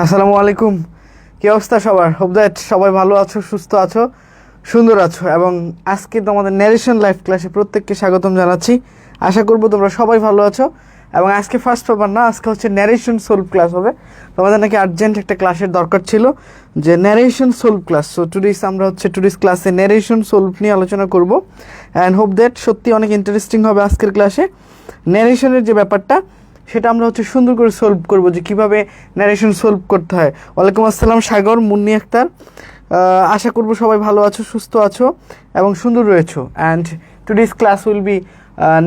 আসসালামু আলাইকুম। কি অবস্থা সবার? হোপ দ্যাট সবাই ভালো আছো, সুস্থ আছো, সুন্দর আছো। এবং আজকে তোমাদের ন্যারেশন লাইভ ক্লাসে প্রত্যেককে স্বাগতম জানাচ্ছি। আশা করবো তোমরা সবাই ভালো আছো। এবং আজকে ফার্স্ট পেপার না, আজকে হচ্ছে ন্যারেশন সলভ ক্লাস হবে। তোমাদের নাকি আর্জেন্ট একটা ক্লাসের দরকার ছিল, যে ন্যারেশন সলভ ক্লাস। সো আমরা টুডেস ক্লাসে ন্যারেশন সলভ নিয়ে আলোচনা করবো। অ্যান্ড হোপ দ্যাট সত্যি অনেক ইন্টারেস্টিং হবে আজকের ক্লাসে। ন্যারেশনের যে ব্যাপারটা সেটা আমরা সুন্দর করে সলভ করব, যে কীভাবে ন্যারেশন সলভ করতে হয়। ওয়ালাইকুম আসসালাম সাগর, মুন্নি আক্তার। আশা করব সবাই ভালো আছো, সুস্থ আছো এবং সুন্দর রয়েছো। And today's class will be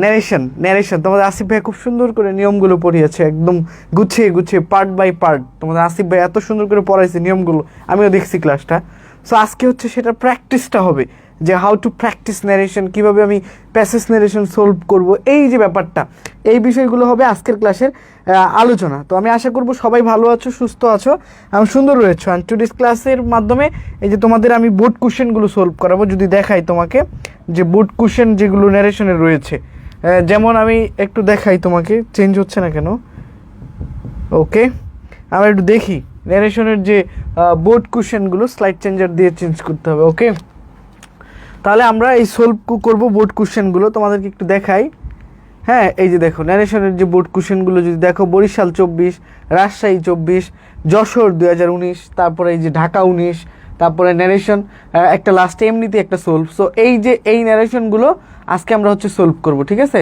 narration. তোমাদের আসিফ ভাই খুব সুন্দর করে নিয়মগুলো পড়িয়েছে, একদম গুছিয়ে গুছিয়ে পার্ট বাই পার্ট। তোমাদের আসিফ ভাই এত সুন্দর করে পড়াইছে নিয়মগুলো, আমিও দেখছি ক্লাসটা। সো আজকে সেটা প্র্যাকটিসটা হবে, যে হাউ টু প্র্যাকটিস ন্যারেশন, কীভাবে আমি প্যাসেজ ন্যারেশন সলভ করব, এই যে ব্যাপারটা, এই বিষয়গুলো হবে আজকের ক্লাসের আলোচনা। তো আমি আশা করব সবাই ভালো আছো, সুস্থ আছো এবং সুন্দর রয়েছো। অ্যান্ড টুডেস ক্লাসের মাধ্যমে এই যে তোমাদের আমি বোর্ড কোশ্চেনগুলো সলভ করাবো। যদি দেখাই তোমাকে যে বোর্ড কোশ্চেন যেগুলো ন্যারেশনে রয়েছে, যেমন আমি একটু দেখাই তোমাকে, চেঞ্জ হচ্ছে না কেন? ওকে, আমরা একটু দেখি ন্যারেশনের যে বোর্ড কোশ্চেনগুলো, স্লাইড চেঞ্জার দিয়ে চেঞ্জ করতে হবে। ওকে, তাহলে আমরা এই সলভ করব বোর্ড কোশ্চেনগুলো, তোমাদেরকে একটু দেখাই। হ্যাঁ, এই যে দেখো ন্যারেশনের যে বোর্ড কোশ্চেনগুলো যদি দেখো, বরিশাল 24, রাজশাহী 24, যশোর 2019, তারপরে এই যে ঢাকা 19, তারপরে ন্যারেশন একটা লাস্টে এমনিতে একটা সলভ। সো এই ন্যারেশনগুলো আজকে আমরা সলভ করব, ঠিক আছে?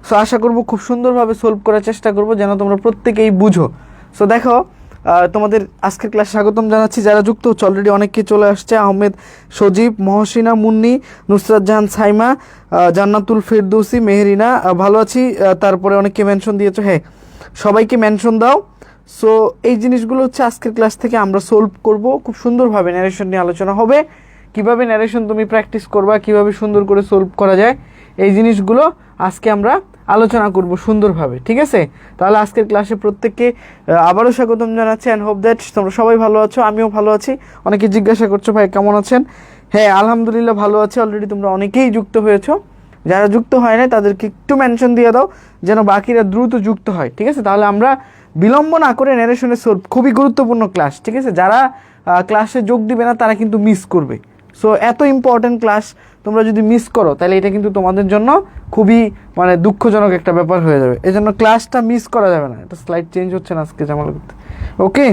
সো আশা করব খুব সুন্দরভাবে সলভ করার চেষ্টা করব, যেন তোমরা প্রত্যেকেই বুঝো। সো দেখো, তোমাদের আজকের ক্লাস স্বাগতম জানাচ্ছি। যারা যুক্ত হচ্ছে অলরেডি অনেককে চলে আসছে: আহমেদ, সজীব, মহসিনা, মুন্নি, নুসরাত জাহান, সাইমা, জান্নাতুল ফেরদৌসি, মেহেরিনা। ভালো আছি। তারপরে অনেককে মেনশন দিয়েছো, হ্যাঁ সবাইকে মেনশন দাও। সো এই জিনিসগুলো আজকের ক্লাস থেকে আমরা সলভ করব খুব সুন্দরভাবে। ন্যারেশন নিয়ে আলোচনা হবে, কিভাবে ন্যারেশন তুমি প্র্যাকটিস করবা, কিভাবে সুন্দর করে সলভ করা যায়, এই জিনিসগুলো আজকে আমরা আলোচনা করব সুন্দরভাবে, ঠিক আছে? তাহলে আজকের ক্লাসে প্রত্যেককে আবারও স্বাগতম জানাচ্ছি। অ্যান্ড হোপ দ্যাট তোমরা সবাই ভালো আছো, আমিও ভালো আছি। অনেকে জিজ্ঞাসা করছো ভাই কেমন আছেন? হ্যাঁ আলহামদুলিল্লাহ ভালো আছি। অলরেডি তোমরা অনেকেই যুক্ত হয়েছো, যারা যুক্ত হয় না তাদেরকে একটু মেনশন দিয়ে দাও, যেন বাকিরা দ্রুত যুক্ত হয়, ঠিক আছে? তাহলে আমরা বিলম্ব না করে ন্যারেশনে সলভ, খুবই গুরুত্বপূর্ণ ক্লাস, ঠিক আছে? যারা ক্লাসে যোগ দিবে না তারা কিন্তু মিস করবে। সো এত ইম্পর্টেন্ট ক্লাস তোমরা যদি মিস করো, তাহলে এটা কিন্তু তোমাদের জন্য খুবই দুঃখজনক একটা ব্যাপার হয়ে যাবে। এই জন্য ক্লাসটা মিস করা যাবে না। এটা স্লাইড চেঞ্জ হচ্ছে না আজকে জামাল করতে। ওকে,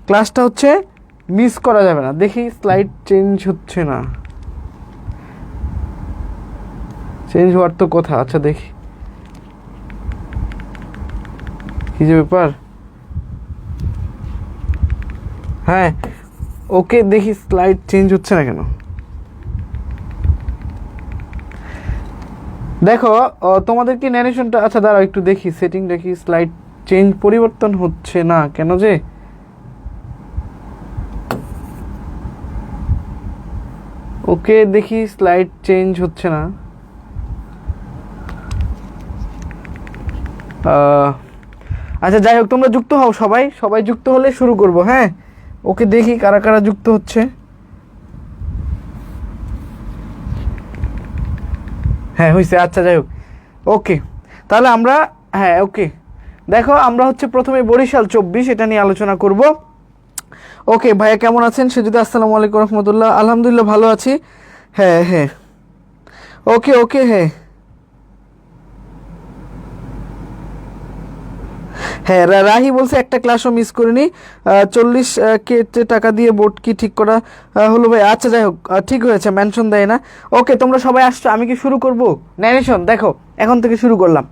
ক্লাসটা মিস করা যাবে না। দেখি স্লাইড চেঞ্জ হচ্ছে না, চেঞ্জ হওয়ার তো কথা। আচ্ছা দেখি কি যে ব্যাপার। হ্যাঁ ওকে, দেখি স্লাইড চেঞ্জ হচ্ছে না কেন। দেখো তোমাদের কি ন্যারেশনটা, আচ্ছা দাঁড়াও একটু দেখি, সেটিং দেখি, স্লাইড চেঞ্জ পরিবর্তন হচ্ছে না কেন যে? ওকে, দেখি স্লাইড চেঞ্জ হচ্ছে না। আচ্ছা যাই হোক, তোমরা যুক্ত হও, সবাই যুক্ত হলে শুরু করব। হ্যাঁ ওকে, দেখি কারা কারা যুক্ত হচ্ছে। হ্যাঁ হয়েছে, আচ্ছা যাই হোক। ওকে, তাহলে আমরা, হ্যাঁ ওকে, দেখো আমরা প্রথমে বরিশাল 24 এটা নিয়ে আলোচনা করব। ওকে ভাইয়া কেমন আছেন? সে যদি আসসালামু আলাইকুম রহমতুল্লাহ। আলহামদুলিল্লাহ ভালো আছি। হ্যাঁ হ্যাঁ ওকে ওকে, হ্যাঁ হ্যাঁ রাহি বলছে একটা ক্লাসও মিস করিনি, 40K টাকা দিয়ে বোর্ড কি ঠিক করা হলো ভাই? আচ্ছা যাই হোক, ঠিক হয়েছে, মেনশন দেয় না। ওকে, তোমরা সবাই আসছো, আমি কি শুরু করব ন্যারেশন? দেখো এখন থেকে শুরু করলাম।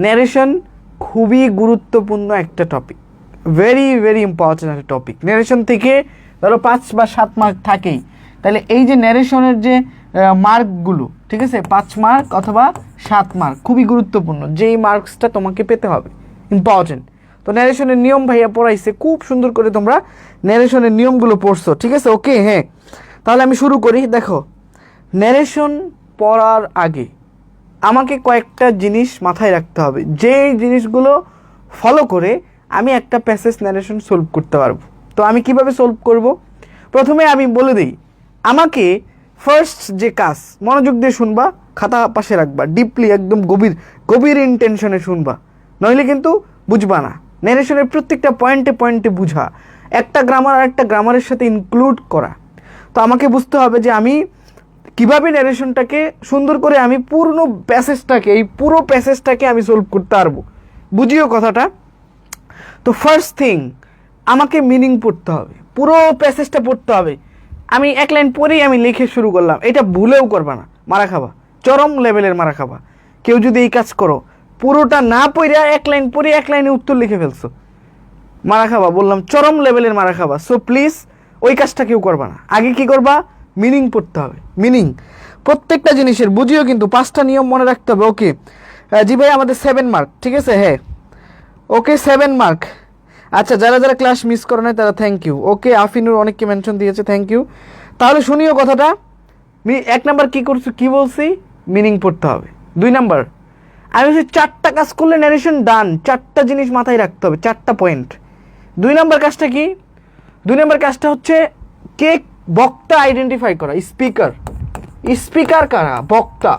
ন্যারেশন খুবই গুরুত্বপূর্ণ একটা টপিক, ভেরি ভেরি ইম্পর্টেন্ট একটা টপিক। ন্যারেশন থেকে ধরো 5 বা 7 মার্ক থাকেই। তাহলে এই যে ন্যারেশনের যে মার্কগুলো, ঠিক আছে, 5 মার্ক অথবা 7 মার্ক, খুবই গুরুত্বপূর্ণ, যেই মার্কসটা তোমাকে পেতে হবে, ইম্পর্টেন্ট। তো ন্যারেশনের নিয়ম ভাইয়া পড়াইছে খুব সুন্দর করে, তোমরা ন্যারেশনের নিয়মগুলো পড়ছো, ঠিক আছে? ওকে হ্যাঁ, তাহলে আমি শুরু করি। দেখো, ন্যারেশন পড়ার আগে আমাকে কয়েকটা জিনিস মাথায় রাখতে হবে, যেই জিনিসগুলো ফলো করে আমি একটা প্যাসেজ ন্যারেশন সলভ করতে পারবো। তো আমি কিভাবে সলভ করব? প্রথমে আমি বলে দিই, আমাকে ফার্স্ট যে কাজ, মনোযোগ দিয়ে শুনবা, খাতা পাশে রাখবা, ডিপলি একদম গভীর গভীর ইন্টেনশনে শুনবা, নইলে কিন্তু বুঝবা না। ন্যারেশনের প্রত্যেকটা পয়েন্টে পয়েন্টে বুঝা, একটা গ্রামার আর একটা গ্রামারের সাথে ইনক্লুড করা। তো আমাকে বুঝতে হবে যে আমি কীভাবে ন্যারেশনটাকে সুন্দর করে আমি এই পুরো প্যাসেজটাকে আমি সলভ করতে পারবো। বুঝিও কথাটা। তো ফার্স্ট থিং আমাকে মিনিং পড়তে হবে, পুরো প্যাসেজটা পড়তে হবে। আমি এক লাইন পরেই আমি লিখে শুরু করলাম, এটা ভুলেও করবা না, মারা খাবা, চরম লেভেলের মারা খাবা। কেউ যদি এই কাজ করো, পুরোটা না পড়ে এক লাইন পরে এক লাইনে উত্তর লিখে ফেলছো, মারা খাবা, বললাম চরম লেভেলের মারা খাবা। সো প্লিজ ওই কাজটা কেউ করবা না। আগে কি করবা, মিনিং পড়তে হবে, মিনিং প্রত্যেকটা জিনিসের। বুঝিও কিন্তু 5টা নিয়ম মনে রাখতে হবে। ওকে জি ভাই, আমাদের 7 মার্ক, ঠিক আছে? হ্যাঁ ওকে 7 মার্ক। আচ্ছা, যারা যারা ক্লাস মিস করে নাই তারা থ্যাংক ইউ। ওকে আফিনুর অনেককে মেনশন দিয়েছে, থ্যাংক ইউ। তাহলে শুনিও কথাটা। 1 নাম্বার কী করছি, কী বলছি, মিনিং পড়তে হবে। 2 নাম্বার আমি বলছি 4টা কাজ করলে ন্যারেশন ডান। 4টা জিনিস মাথায় রাখতে হবে, 4টা পয়েন্ট। 2 নাম্বার কাজটা কি? 2 নাম্বার কাজটা হচ্ছে কে বক্তা আইডেন্টিফাই করা। স্পিকার, স্পিকার কারা? বক্তা।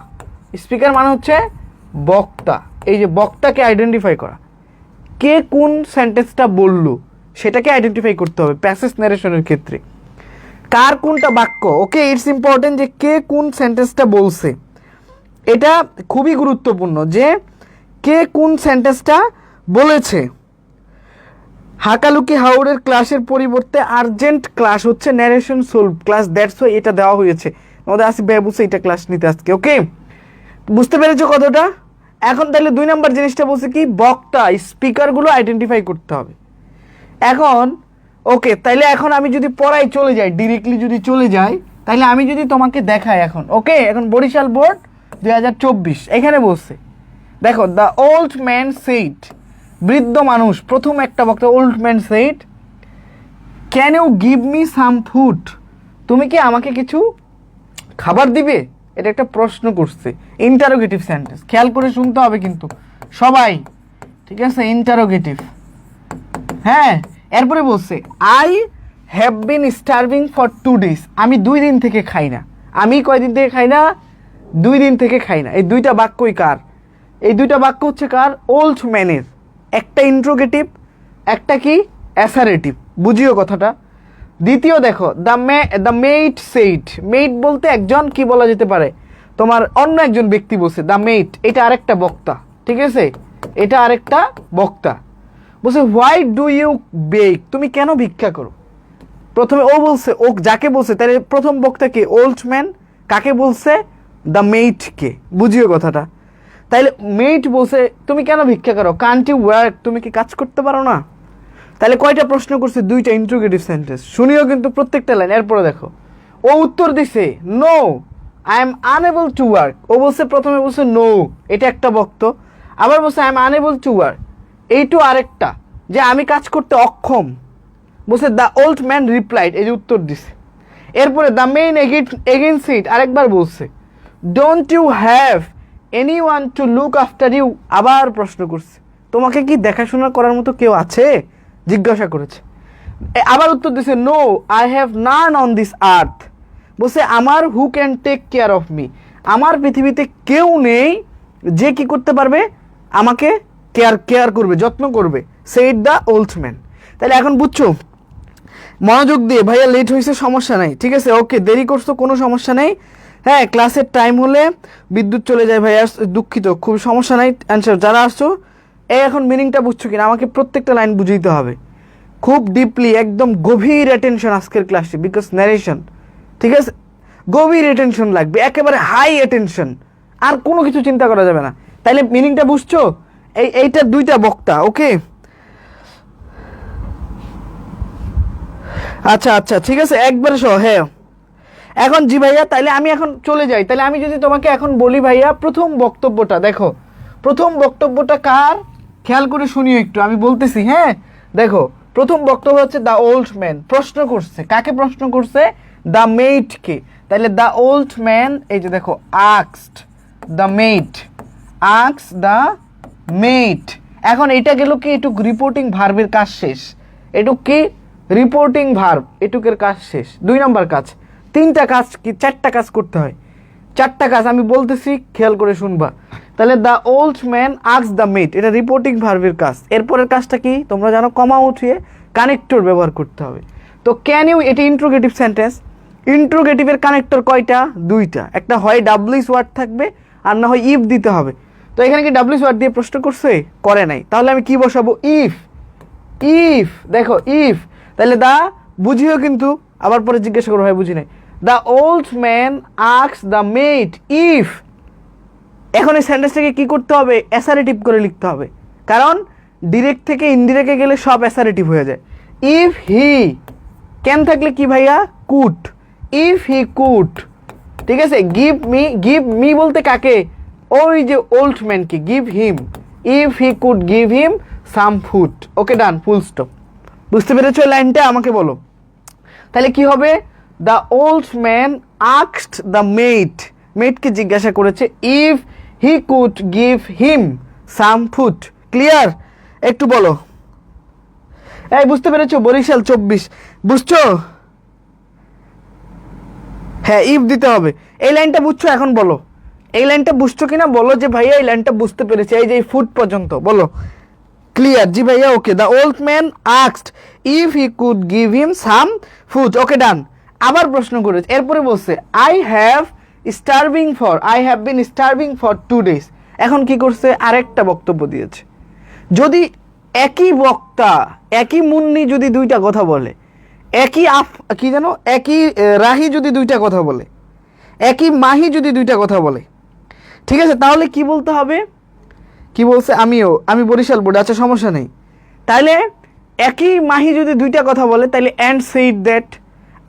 স্পিকার মানে হচ্ছে বক্তা। এই যে বক্তাকে আইডেন্টিফাই করা, কে কোন সেন্টেন্সটা বললো সেটাকে আইডেন্টিফাই করতে হবে প্যাসেজ ন্যারেশনের ক্ষেত্রে। কার কোনটা বাক্য, ওকে ইটস ইম্পর্টেন্ট যে কে কোন সেন্টেন্সটা বলছে। এটা খুবই গুরুত্বপূর্ণ যে কে কোন সেন্টেন্সটা বলেছে। হাকালুকি হাওড়ের ক্লাসের পরিবর্তে আর্জেন্ট ক্লাস হচ্ছে narration solve class, that's why এটা দেওয়া হয়েছে। আমাদের আসিফ ভাই বলছে এটা ক্লাস নিতে আজকে। ওকে বুঝতে পেরেছো কতটা? এখন তাহলে 2 নাম্বার জিনিসটা বলছে কি, বক্তা স্পিকারগুলো আইডেন্টিফাই করতে হবে। এখন ওকে, তাইলে এখন আমি যদি পড়াই চলে যাই, ডিরেক্টলি যদি চলে যাই, তাহলে আমি যদি তোমাকে দেখাই এখন, ওকে এখন বরিশাল বোর্ড 2024 এখানে বলছে, দেখো দ্য ওল্ড ম্যান সেইড, বৃদ্ধ মানুষ, প্রথম একটা বক্তা old man said, can you give me some food, তুমি কি আমাকে কিছু খাবার দিবে? এটা একটা প্রশ্ন করছে, ইন্টারোগেটিভ সেন্টেন্স, খেয়াল করে শুনতে হবে কিন্তু সবাই, ঠিক আছে? ইন্টারোগেটিভ। হ্যাঁ, এরপরে বলছে I have been starving for 2 days, আমি 2 দিন থেকে খাই না। আমি কয়দিন থেকে খাই না? 2 দিন থেকে খাই না। এই 2টা বাক্যই কার? এই 2টা বাক্য হচ্ছে কার? ওল্ড ম্যানের। একটা ইন্ট্রোগেটিভ, একটা কি অ্যাসারেটিভ। বুঝিও কথাটা। দ্বিতীয় দেখো দ্য মেইড সেইড, মেইড বলতে একজন কি বলা যেতে পারে, তোমার অন্য একজন ব্যক্তি বলছে দ্য মেইড, এটা আরেকটা বক্তা, ঠিক আছে? এটা আরেকটা বক্তা। বলছে হোয়াই ডু ইউ বেক, তুমি কেন ভিক্ষা করো? প্রথমে ও বলছে, ও যাকে বলছে, তাহলে প্রথম বক্তা কে? Old man. কাকে বলছে? দ্য মেইডকে। বুঝিও কথাটা। তাইলে মেইড বলছে তুমি কেন ভিক্ষা করো, কান্ট ইউ ওয়ার্ক, তুমি কি কাজ করতে পারো না? তাহলে কয়টা প্রশ্ন করছে? 2টা ইন্ট্রোগেটিভ সেন্টেন্স। শুনিও কিন্তু প্রত্যেকটা লাইন। এরপরে দেখো ও উত্তর দিছে no I am unable to work. ও বলছে, প্রথমে বলছে নো, এটা একটা বক্ত, আবার বলছে I am unable to work, এইটু আরেকটা, যে আমি কাজ করতে অক্ষম। বলছে দ্য ওল্ড ম্যান রিপ্লাইড, এই যে উত্তর দিছে। এরপরে দ্য মেইন এগেইনস্ট ইট, আরেকবার বলছে don't you have anyone to look after you, আবার প্রশ্ন করছে তোমাকে কি দেখাশোনা করার মতো কেউ আছে, জিজ্ঞাসা করেছে। আবার উত্তর দিছে no I have none on this earth. বলছে আমার who can take care of me, আমার পৃথিবীতে কেউ নেই যে কি করতে পারবে, আমাকে কেয়ার করবে, যত্ন করবে। Said the old man. তাহলে এখন বুঝছো? মনোযোগ দিয়ে, ভাইয়া লেট হয়েছে সমস্যা নাই, ঠিক আছে? ওকে দেরি করছো কোনো সমস্যা নেই। হ্যাঁ ক্লাসের টাইম হলে বিদ্যুৎ চলে যায় ভাইয়া, দুঃখিত, খুব সমস্যা নাই। অ্যান্সার যারা আসছো, এই এখন মিনিংটা বুঝছো কিনা আমাকে প্রত্যেকটা লাইন বুঝাইতে হবে খুব ডিপলি, একদম গভীর অ্যাটেনশন আজকের ক্লাসে, বিকজ ন্যারেশন, ঠিক আছে? গভীর অ্যাটেনশন লাগবে, একেবারে হাই অ্যাটেনশন, আর কোনো কিছু চিন্তা করা যাবে না। তাইলে মিনিংটা বুঝছো? এইটা 2টা বক্তা। ওকে আচ্ছা আচ্ছা ঠিক আছে, একবারে সহ। হ্যাঁ এখন জি ভাইয়া, তাইলে আমি এখন চলে যাই। তাহলে আমি যদি তোমাকে এখন বলি ভাইয়া, প্রথম বক্তব্যটা দেখো, প্রথম বক্তব্যটা কার, খেয়াল করে শুনিও একটু, আমি বলতেছি। হ্যাঁ দেখো, প্রথম বক্তব্য হচ্ছে দ্য ওল্ড ম্যান, প্রশ্ন করছে, কাকে প্রশ্ন করছে? দ্য মেইডকে। তাহলে দ্য ওল্ড ম্যান, এই যে দেখো asked the maid, asked the maid. এখন এটা গেল কি, এটুক রিপোর্টিং ভার্বের কাজ শেষ, এটুক কি রিপোর্টিং ভার্ব, এটুকের কাজ শেষ। 2 নম্বর কাজ, 3টা কাজ কি 4টা কাজ করতে হয়, 4টা কাজ আমি বলতেছি, খেয়াল করে শুনবা। তাহলে the old man asked the mate, এটা রিপোর্টিং ভার্বের কাজ। এরপরের কাজটা কি তোমরা জানো, কমা উঠিয়ে কানেক্টর ব্যবহার করতে হবে। তো ক্যান ইউ, এটি ইন্ট্রোগেটিভ সেন্টেন্স। ইন্ট্রোগেটিভের কানেক্টর কয়টা? দুইটা, একটা হয় ডাব্লিউএস ওয়ার্ড থাকবে আর না হয় ইফ দিতে হবে। তো এখানে কি ডাব্লিউএস ওয়ার্ড দিয়ে প্রশ্ন করছে? করে নাই। তাহলে আমি কি বসাবো? ইফ। ইফ, দেখো ইফ, তাহলে দা বুঝিও কিন্তু আবার পরে জিজ্ঞাসা করো হয় বুঝি নাই। The old man asked the maid if, এখন এই সেন্টেন্সটাকে কি করতে হবে? অ্যাসারেটিভ করে লিখতে হবে, কারণ ডিরেক্ট থেকে ইনডিরেক্টে গেলে সব অ্যাসারেটিভ হয়ে যায়। ইফ হি, ক্যান থাকলে কি ভাইয়া? কুড। ইফ হি কুড, ঠিক আছে। গিভ মি, গিভ মি বলতে কাকে? ওই যে ওল্ড ম্যানকে, give him. If he could give him some food. Okay done, full stop. বুঝতে পেরেছো এই লাইনটা? আমাকে বলো তাহলে কি হবে? The old man asked the mate, মেটকে জিজ্ঞাসা করেছে if he could give him some food. Clear? একটু বলো। এই বুঝতে পেরেছো? বরিশাল 24 বুঝছো? হ্যাঁ, ইফ দিতে হবে। এই লাইনটা বুঝছো? এখন বলো এই লাইনটা বুঝছো কিনা, বলো যে ভাইয়া এই লাইনটা বুঝতে পেরেছি, এই যে ফুড পর্যন্ত বলো। ক্লিয়ার? জি ভাইয়া, okay. The old man asked if he could give him some food. Okay done. আবার প্রশ্ন করেছে, এরপরে বলছে I have been starving for 2 days। এখন কি করছে? আরেকটা বক্তব্য দিয়েছে। যদি একই বক্তা, একই মুন্নি যদি দুইটা কথা বলে, একই কি জানো, একই রাহি যদি দুইটা কথা বলে, একই মাহি যদি দুইটা কথা বলে, ঠিক আছে, তাহলে কি বলতে হবে? কি বলছে? আমি বরিশাল বোর্ডে, আচ্ছা সমস্যা নেই। তাহলে একই মাহি যদি দুইটা কথা বলে তাহলে অ্যান্ড সেইড দ্যাট,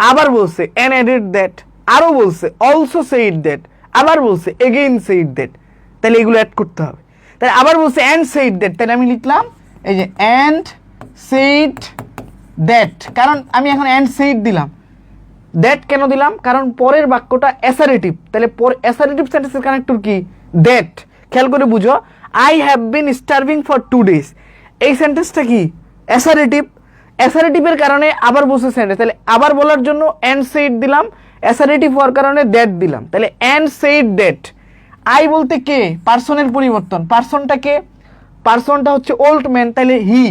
আবার বলছে অ্যান্ড অ্যাডেড দ্যাট, আরও বলছে অলসো সেইড দ্যাট, আবার বলছে এগেইন সেইড দ্যাট, তাহলে এগুলো অ্যাড করতে হবে। তাহলে আবার বলছে অ্যান্ড সেইড দ্যাট, তাহলে আমি লিখলাম এই যে অ্যান্ড সেইড দ্যাট, কারণ আমি এখন অ্যান্ড সেইড দিলাম। দ্যাট কেন দিলাম? কারণ পরের বাক্যটা অ্যাসারেটিভ, তাহলে অ্যাসারেটিভ সেন্টেন্সের কানেক্টর কি? দ্যাট। খেয়াল করে বুঝো, I have been starving for 2 days, এই সেন্টেন্সটা কি? অ্যাসারেটিভ। অ্যাসারেটিভের কারণে আবার বলছে সেন্টেন্স, তাহলে আবার বলার জন্য অ্যান্ড সেইড দিলাম, অ্যাসারেটিভ হওয়ার কারণে দ্যাট দিলাম, তাহলে অ্যান্ড সেইড দ্যাট। আই বলতে কে? পার্সনের পরিবর্তন। পার্সনটা কে? পার্সনটা হচ্ছে ওল্ড ম্যান, তাহলে হি।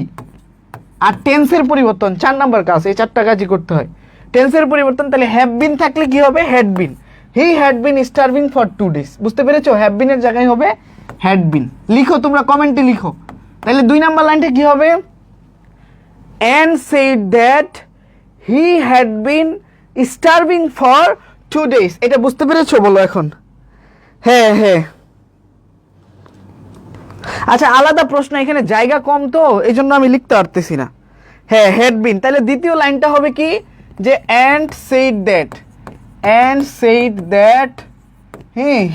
আর টেন্সের পরিবর্তন, 4 নাম্বার কাজ, এই 4টা কাজই করতে হয়। টেন্সের পরিবর্তন, তাহলে হ্যাভ বিন থাকলে কি হবে? Had bin. He had been starving for 2 days। বুঝতে পেরেছো? হ্যাভ বিনের জায়গায় হবে হ্যাড বিন। লিখো তোমরা, কমেন্টে লিখো। তাহলে 2 নাম্বার লাইনটা কি হবে? And said that he had been starving for 2 days। এটা বুঝতে পেরেছো? বলো এখন। হ্যাঁ হ্যাঁ, আচ্ছা আলাদা প্রশ্ন, এখানে জায়গা কম তো এই জন্য আমি লিখতে পারতেছি না। হ্যাঁ, হ্যাড বিন। তাহলে দ্বিতীয় লাইনটা হবে কি? যে and said that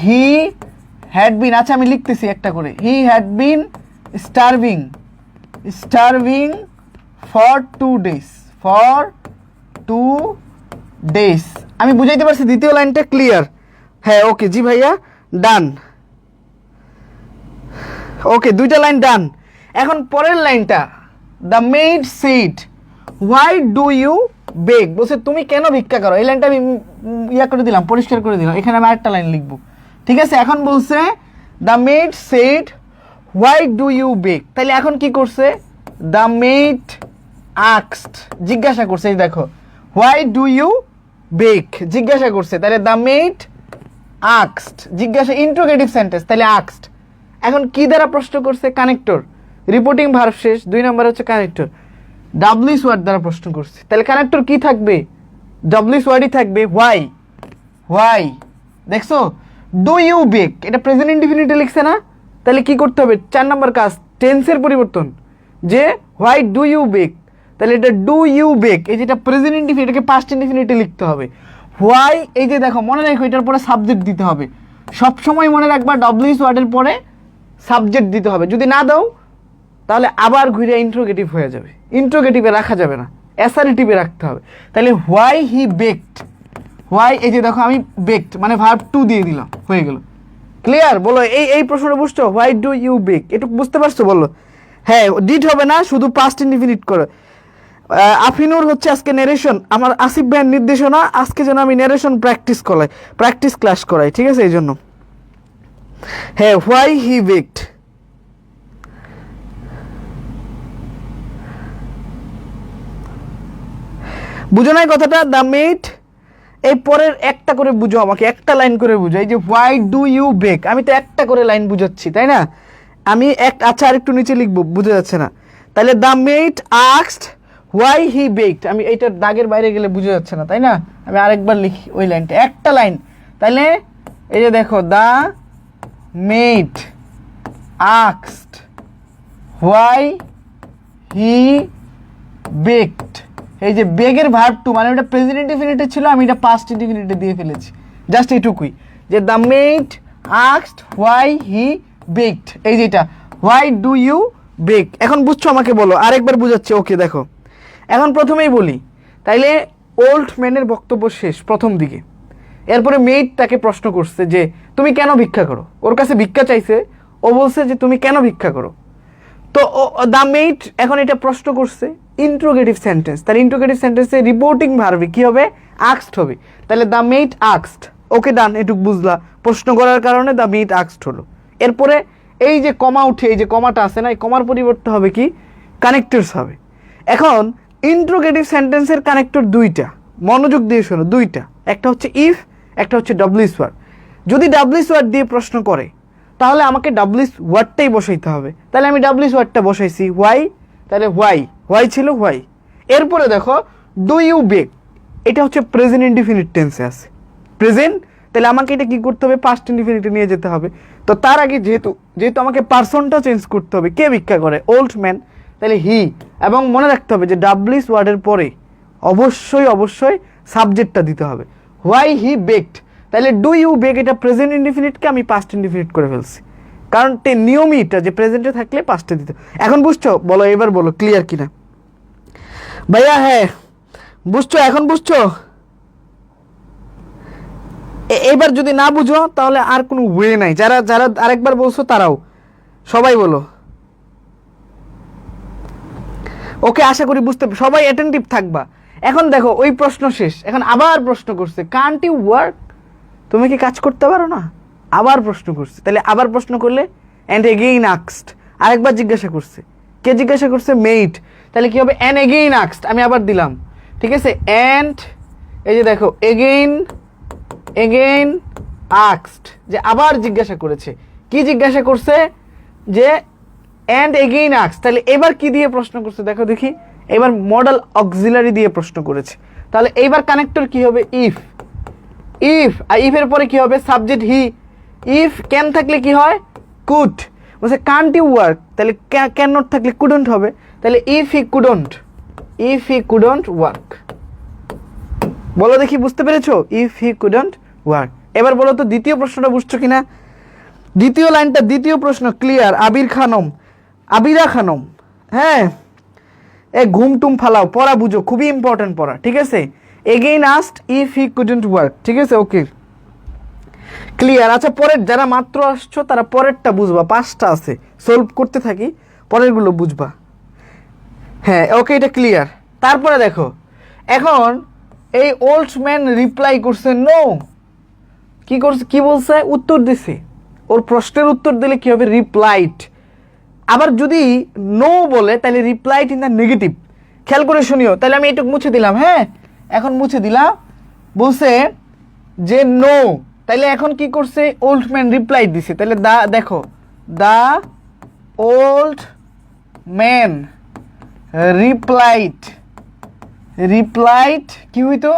he had been, আচ্ছা আমি লিখতেছি একটা করে, he had been starving for 2 days, আমি বুঝাইতে পারছি? দ্বিতীয় লাইনটা ক্লিয়ার? হ্যাঁ, ওকে। জি ভাইয়া, ডান। ওকে, 2টা লাইন ডান। এখন পরের লাইনটা, the maid said why do you beg, বলছে তুমি কেন ভিক্ষা করো। এই লাইনটা আমি করে দিলাম, পরিষ্কার করে দিলাম। এখানে আমি আরেকটা লাইন লিখবো, ঠিক আছে। এখন বলছে the maid said why do you beg, তাহলে এখন কি করছে? দ্য মেড আস্কড, জিজ্ঞাসা করছে। এই দেখো, হোয়াই ডু ইউ বেগ জিজ্ঞাসা করছে, তাহলে দ্য মেড আস্কড, জিজ্ঞাসা ইন্ট্রোগেটিভ সেন্টেন্স, তাহলে আস্কড। এখন কি দ্বারা প্রশ্ন করছে? কানেক্টর। রিপোর্টিং ভার্ব শেষ, 2 নম্বর হচ্ছে কানেক্টর। ডাব্লিউএস ওয়ার্ড দ্বারা প্রশ্ন করছে, তাহলে কানেক্টর কি থাকবে? ডাব্লিউএস ওয়ার্ডই থাকবে। হোয়াই দেখছো? ডু ইউ বেক, এটা প্রেজেন্ট ইনডিফিনিটে লিখছে না? তাহলে কি করতে হবে? 4 নম্বর কাজ, টেন্সের পরিবর্তন। যে হোয়াই ডু ইউ বেক, তাহলে এটা ডু ইউ বেক, এই যেটা প্রেজেন্ট ইনডিফিনিট, এটাকে পাস্ট ইনডিফিনিটে লিখতে হবে। হোয়াই, এই যে দেখো, মনে রাখো এটার পরে সাবজেক্ট দিতে হবে। সবসময় মনে রাখবা ডাব্লিউএস ওয়ার্ডের পরে সাবজেক্ট দিতে হবে। যদি না দাও তাহলে আবার ঘুরে ইন্ট্রোগেটিভ হয়ে যাবে, ইন্ট্রোগেটিভে রাখা যাবে না, অ্যাসারেটিভে রাখতে হবে। তাহলে হোয়াই হি বেকড, হোয়াই, এই যে দেখো আমি বেকড মানে ভার্ব টু দিয়ে দিলাম, হয়ে গেল। ক্লিয়ার? বলো এই প্রশ্নটা বুঝছো? হোয়াই ডু ইউ বেক, এটুকু বুঝতে পারছো? বলো। হ্যাঁ, ডিড হবে না, শুধু পাস্ট ইনডিফিনিট করে। আফিনুর হচ্ছে আজকে নেরেশন, আমার আসিফ ভাইয়ের নির্দেশনা, আজকে যেন আমি নেরেশন প্র্যাকটিস ক্লাস করাই, ঠিক আছে? এই জন্য হ্যাঁ, হোয়াই হি বেকড। বুঝো নাই কথাটা? দ্য মেড, এই পরের একটা করে বুঝো, আমাকে একটা লাইন করে বুঝো। এই যে হোয়াই ডু ইউ বেক, আমি তো একটা করে লাইন বুঝাচ্ছি, তাই না? আমি আচ্ছা আরেকটু নিচে লিখবো, বুঝা যাচ্ছে না। তাহলে the made asked why he baked, আমি এইটা দাগের বাইরে গেলে বুঝা যাচ্ছে না, তাই না? আমি আরেকবার লিখি ওই লাইনটা, একটা লাইন। তাহলে এই যে দেখো, the made asked why he baked. এই যে বেগের ভার্ব টু, মানে ওটা প্রেজেন্ট ইনডিফিনিটে ছিল, আমি এটা পাস্ট ইনডিফিনিটে দিয়ে ফেলেছি। জাস্ট এইটুকুই, যে the made asked why he baked, এই যেটা হোয়াই ডু ইউ বেক। এখন বুঝছো? আমাকে বলো, আরেকবার বুঝাচ্ছি। ওকে দেখো, এখন প্রথমেই বলি, তাইলে ওল্ড ম্যানের বক্তব্য শেষ প্রথম দিকে। এরপরে মেইড তাকে প্রশ্ন করছে যে তুমি কেন ভিক্ষা করো, ওর কাছে ভিক্ষা চাইছে, ও বলছে যে তুমি কেন ভিক্ষা করো। তো দ্য মেইড এখন এটা প্রশ্ন করছে ইন্ট্রোগেটিভ সেন্টেন্স, তাহলে ইন্ট্রোগেটিভ সেন্টেন্সে রিপোর্টিং ভার্বে কি হবে? আস্কড হবে। তাহলে দ্য মেইড আস্কড, ওকে ডান, এটুকু বুঝলা। প্রশ্ন করার কারণে দ্য মেইড আস্কড হলো। এরপরে এই যে কমা উঠে, এই যে কমাটা আছে না, এই কমার পরিবর্তে হবে কি? কানেক্টরস হবে। এখন ইন্ট্রোগেটিভ সেন্টেন্সের কানেক্টর দুইটা, মনোযোগ দিয়ে শোনো, দুইটা। একটা হচ্ছে ইফ, একটা হচ্ছে ডাব্লিউএস ওয়ার্ড। যদি ডাব্লিউএস ওয়ার্ড দিয়ে প্রশ্ন করে তাহলে আমাকে ডাব্লিউএস ওয়ার্ডটাই বসাইতে হবে। তাহলে আমি ডাব্লিউএস ওয়ার্ডটা বসাইছি, হোয়াই। তাহলে হোয়াই ছিল হোয়াই। এরপরে দেখো ডু ইউ বেক, এটা হচ্ছে প্রেজেন্ট ইনডিফিনিট টেন্সে আছে, প্রেজেন্ট। তাহলে আমাকে এটা কি করতে হবে? পাস্ট ইনডিফিনিটে নিয়ে যেতে হবে। তো তার আগে যেহেতু আমাকে পার্সনটা চেঞ্জ করতে হবে, কে ভিক্ষা করে? ওল্ড ম্যান, তাহলে হি। এবং মনে রাখতে হবে যে ডাব্লিউএস ওয়ার্ডের পরে অবশ্যই সাবজেক্টটা দিতে হবে, হোয়াই হি বেকড। তাহলে ডু ইউ বেক, এটা প্রেজেন্ট ইনডিফিনিটকে আমি পাস্ট ইনডিফিনিট করে ফেলছি, কারণ নিয়মই এটা যে প্রেজেন্টে থাকলে পাস্টে দিতে। এখন বুঝছো? বলো, এবার বলো ক্লিয়ার কিনা ভাইয়া? হ্যাঁ বুঝছো, এখন বুঝছো? এবার যদি না বুঝো তাহলে আর কোনো ওয়ে নাই। যারা যারা আরেকবার বলছো তারাও সবাই বলো। ওকে, আশা করি বুঝতে, সবাই অ্যাটেন্টিভ থাকবা। এখন দেখো, ওই প্রশ্ন শেষ, এখন আবার প্রশ্ন করছে কান্ট ইউ ওয়ার্ক, তুমি কি কাজ করতে পারো না? আবার প্রশ্ন করছে, তাহলে আবার প্রশ্ন করলে অ্যান্ড এগেইন আস্কড, আরেকবার জিজ্ঞাসা করছে। কে জিজ্ঞাসা করছে? মেইড। তাহলে কি হবে? অ্যান্ড এগেইন আস্কড, আমি আবার দিলাম, ঠিক আছে? অ্যান্ড এই যে দেখো এগেইন আস্কড, যে আবার জিজ্ঞাসা করেছে। কি জিজ্ঞাসা করছে? যে অ্যান্ড এগেইন আস্কড। তাহলে এবার কি দিয়ে প্রশ্ন করছে দেখো দেখি, এবার মডেল অক্সিলারি দিয়ে প্রশ্ন করেছে। তাহলে এইবার কানেক্টর কি হবে? ইফ। আর ইফের পরে কি হবে? Subject he. ইফ ক্যান থাকলে কি হয়? কুড। বলছে কান্ট ইউ ওয়ার্ক, তাহলে ক্যান নট থাকলে কুডন্ট হবে। তাহলে ইফ হি কুডন্ট ওয়ার্ক। বলো দেখি, বুঝতে পেরেছো? If he couldn't work. এবার বলো তো দ্বিতীয় প্রশ্নটা বুঝছো কিনা? দ্বিতীয় লাইনটা, দ্বিতীয় প্রশ্ন ক্লিয়ার? আবিরা খানম, হ্যাঁ, ঘুম টুম ফালাও, পড়া বুঝো, খুবই ইম্পর্টেন্ট পড়া, ঠিক আছে? Again asked if he couldn't work, ঠিক আছে? ওকে, ক্লিয়ার। আচ্ছা, পরের যারা মাত্র আসছো তারা পরেরটা বুঝবা, 5টা আছে, সলভ করতে থাকি, পরেরগুলো বুঝবা। হ্যাঁ, ওকে, এটা ক্লিয়ার। তারপরে দেখো, এখন এই ওল্ড ম্যান রিপ্লাই করছে নো। কি করছে? কি বলছে? উত্তর দিছে। ওর প্রশ্নের উত্তর দিলে কি হবে? রিপ্লাইড। আবার যদি নো বলে তাহলে রিপ্লাইড ইন দ্য নেগেটিভ। খেয়াল করে শুনিও। তাহলে আমি এটুকু মুছে দিলাম, হ্যাঁ, এখন মুছে দিলাম। বলছে যে নো, তাহলে এখন কি করছে? ওল্ড ম্যান রিপ্লাইড দিছে। তাহলে দেখো, দ্য ওল্ড ম্যান রিপ্লাইড কি হইতো?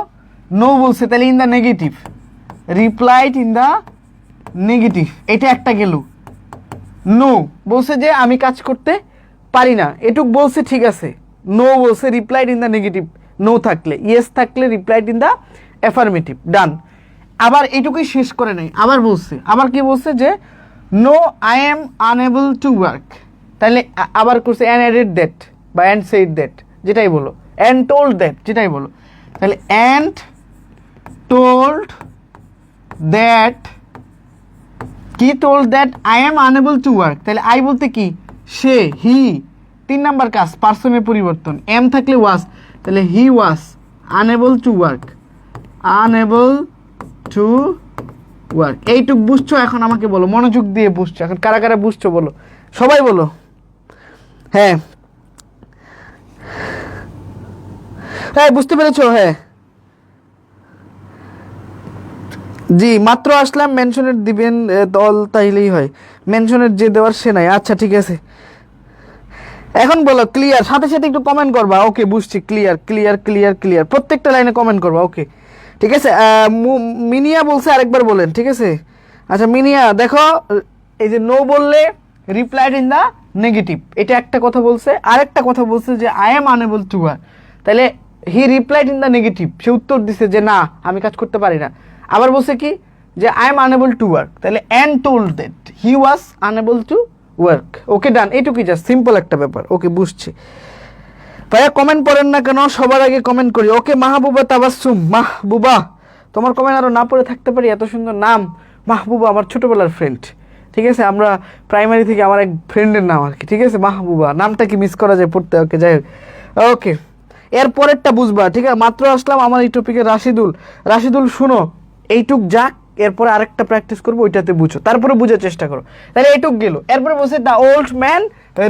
নো বলছে, তাহলে in the negative, replied in the negative. এটা একটা গেল। নো বলছে যে আমি কাজ করতে পারি না, এটুক বলছে, ঠিক আছে। নো বলছে, replied in the negative, no থাকলে, ইয়েস থাকলে replied in the affirmative, done. আবার এটুকুই শেষ করে নাই, আবার বলছে, আবার কি বলছে? যে no I am unable to work. তাহলে আবার করছে অ্যান্ড অ্যাডেড দ্যাট বা অ্যান্ড সেড দ্যাট, যেটাই বলো, অ্যান্ড টোল্ড দ্যাট, যেটাই বলো। তাহলে অ্যান্ড টোল্ড দ্যাট, কি told that I am unable to work. তাহলে আই বলতে কি? সে, হি। 3 নাম্বার কাজ, পার্সনের পরিবর্তন, এম থাকলে ওয়াজ, তাহলে he was unable to work, unable to work. এইটুক বুঝছো? এখন আমাকে বলো, মনোযোগ দিয়ে বুঝছো, এখন কারা কারা বুঝছো বলো, সবাই বলো। হ্যাঁ হ্যাঁ বুঝতে পেরেছো? হ্যাঁ জি, মাত্র আসলাম, মেনশনের দিবেন দল, তাইলেই হয়। মেনশনের যে দেওয়ার সে নাই। আচ্ছা ঠিক আছে, এখন বলো ক্লিয়ার, সাথে সাথে একটু কমেন্ট করবা। ওকে বুঝছি, ক্লিয়ার ক্লিয়ার ক্লিয়ার ক্লিয়ার, প্রত্যেকটা লাইনে কমেন্ট করবা। ওকে ঠিক আছে। মিনিয়া বলছে আরেকবার বলেন, ঠিক আছে? আচ্ছা মিনিয়া দেখো, এই যে নো বললে রিপ্লাইড ইন দ্য নেগেটিভ, এটা একটা কথা বলছে। আরেকটা কথা বলছে যে I am unable to work, তাহলে he replied in the negative, সে উত্তর দিছে যে না আমি কাজ করতে পারি না। আবার বলছে কি যে I am unable to work, তাহলে and told that he was unable to work. Okay done, এইটুকুই জাস্ট সিম্পল একটা ব্যাপার। ওকে বুঝছি ভাইয়া, কমেন্ট পড়েন না কেন? সবার আগে কমেন্ট করি। ওকে মাহবুবা তাবাসসুম, মাহবুবা তোমার কমেন্ট আরও না পড়ে থাকতে পারি, এত সুন্দর নাম মাহবুবা, আমার ছোটোবেলার ফ্রেন্ড, ঠিক আছে? আমরা প্রাইমারি থেকে, আমার এক ফ্রেন্ডের নাম আর কি, ঠিক আছে? মাহবুবা নামটা কি মিস করা যায় পড়তে? ওকে যাই হোক, ওকে এর পরেরটা বুঝবা, ঠিক আছে? মাত্র আসলাম আমার এই টপিকে। রাশিদুল, রাশিদুল শুনো, এইটুক যাক, এরপরে আরেকটা প্র্যাকটিস করবো, ওইটাতে বুঝো, তারপরে বুঝার চেষ্টা করো। তাহলে এইটুক গেল, এরপরে বলছে দ্য ওল্ড ম্যান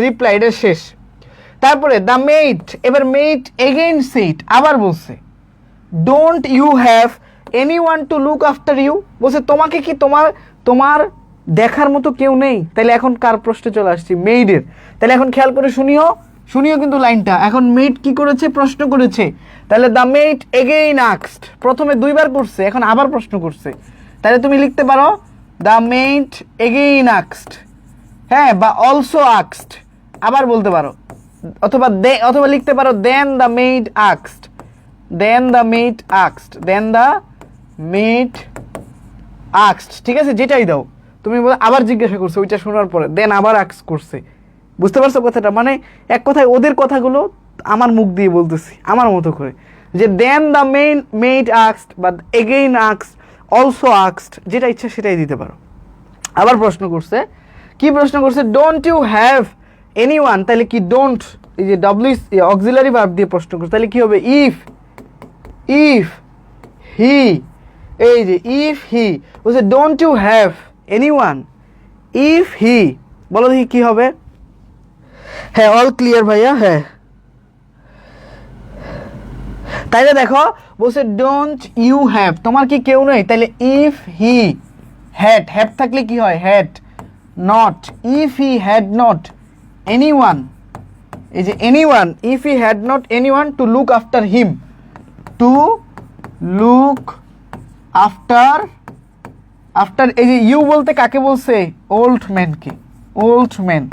রিপ্লাইড, এর শেষ। তারপরে দ্য মেইট, এবার মেইট এগেইন সেইড, আবার বলছে don't you have anyone to look after you, বলছে তোমাকে কি তোমার দেখার মতো কেউ নেই? তাহলে এখন কার প্রশ্নে চলে আসছি? মেইডের। তাহলে এখন খেয়াল করে শুনিও কিন্তু লাইনটা। এখন মেইড কি করেছে? প্রশ্ন করেছে। তাহলে দ্য মেইড এগেইন আস্কড, প্রথমে দুইবার করছে, এখন আবার প্রশ্ন করছে। তাহলে তুমি লিখতে পারো দ্য মেইড এগেইন আস্কড, হ্যাঁ, বা অলসো আস্কড, আবার বলতে পারো। অথবা লিখতে পারো then the maid asked, then the maid asked, then the maid asked, ঠিক আছে? যেটাই দাও তুমি, আবার জিজ্ঞাসা করছো ওইটা শোনার পরে, দেন আবার আস্ক করছে। বুঝতে পারছো কথাটা? মানে এক কথায় ওদের কথাগুলো আমার মুখ দিয়ে বলতেছি আমার মতো করে, যে দেন দ্য মেইড আস্কড বা এগেইন আস্কড, অলসো আস্কড, যেটা ইচ্ছা সেটাই দিতে পারো। আবার প্রশ্ন করছে, কি প্রশ্ন করছে? ডোন্ট ইউ হ্যাভ এনিওয়ান, তাহলে কি ডোন্ট, এই যে ডব্লিউ অক্সিলারি ভার্ব দিয়ে প্রশ্ন করছে, তাহলে কি হবে? ইফ হি, এই যে ইফ হি, বলছে don't you have anyone, if he, বলো দেখি কি হবে? হ্যাঁ অল ক্লিয়ার ভাইয়া, হ্যাঁ। তাইলে দেখো বলছে ডোন্ট ইউ হ্যাভ, তোমার কি কেউ নেই? তাহলে ইফ হি হ্যাড থাকলে কি হয়? Had not, if he had not anyone, এই যে anyone, if he had not anyone to look after him, to look after, এই যে ইউ বলতে কাকে বলছে? ওল্ড ম্যানকে, ওল্ড ম্যান।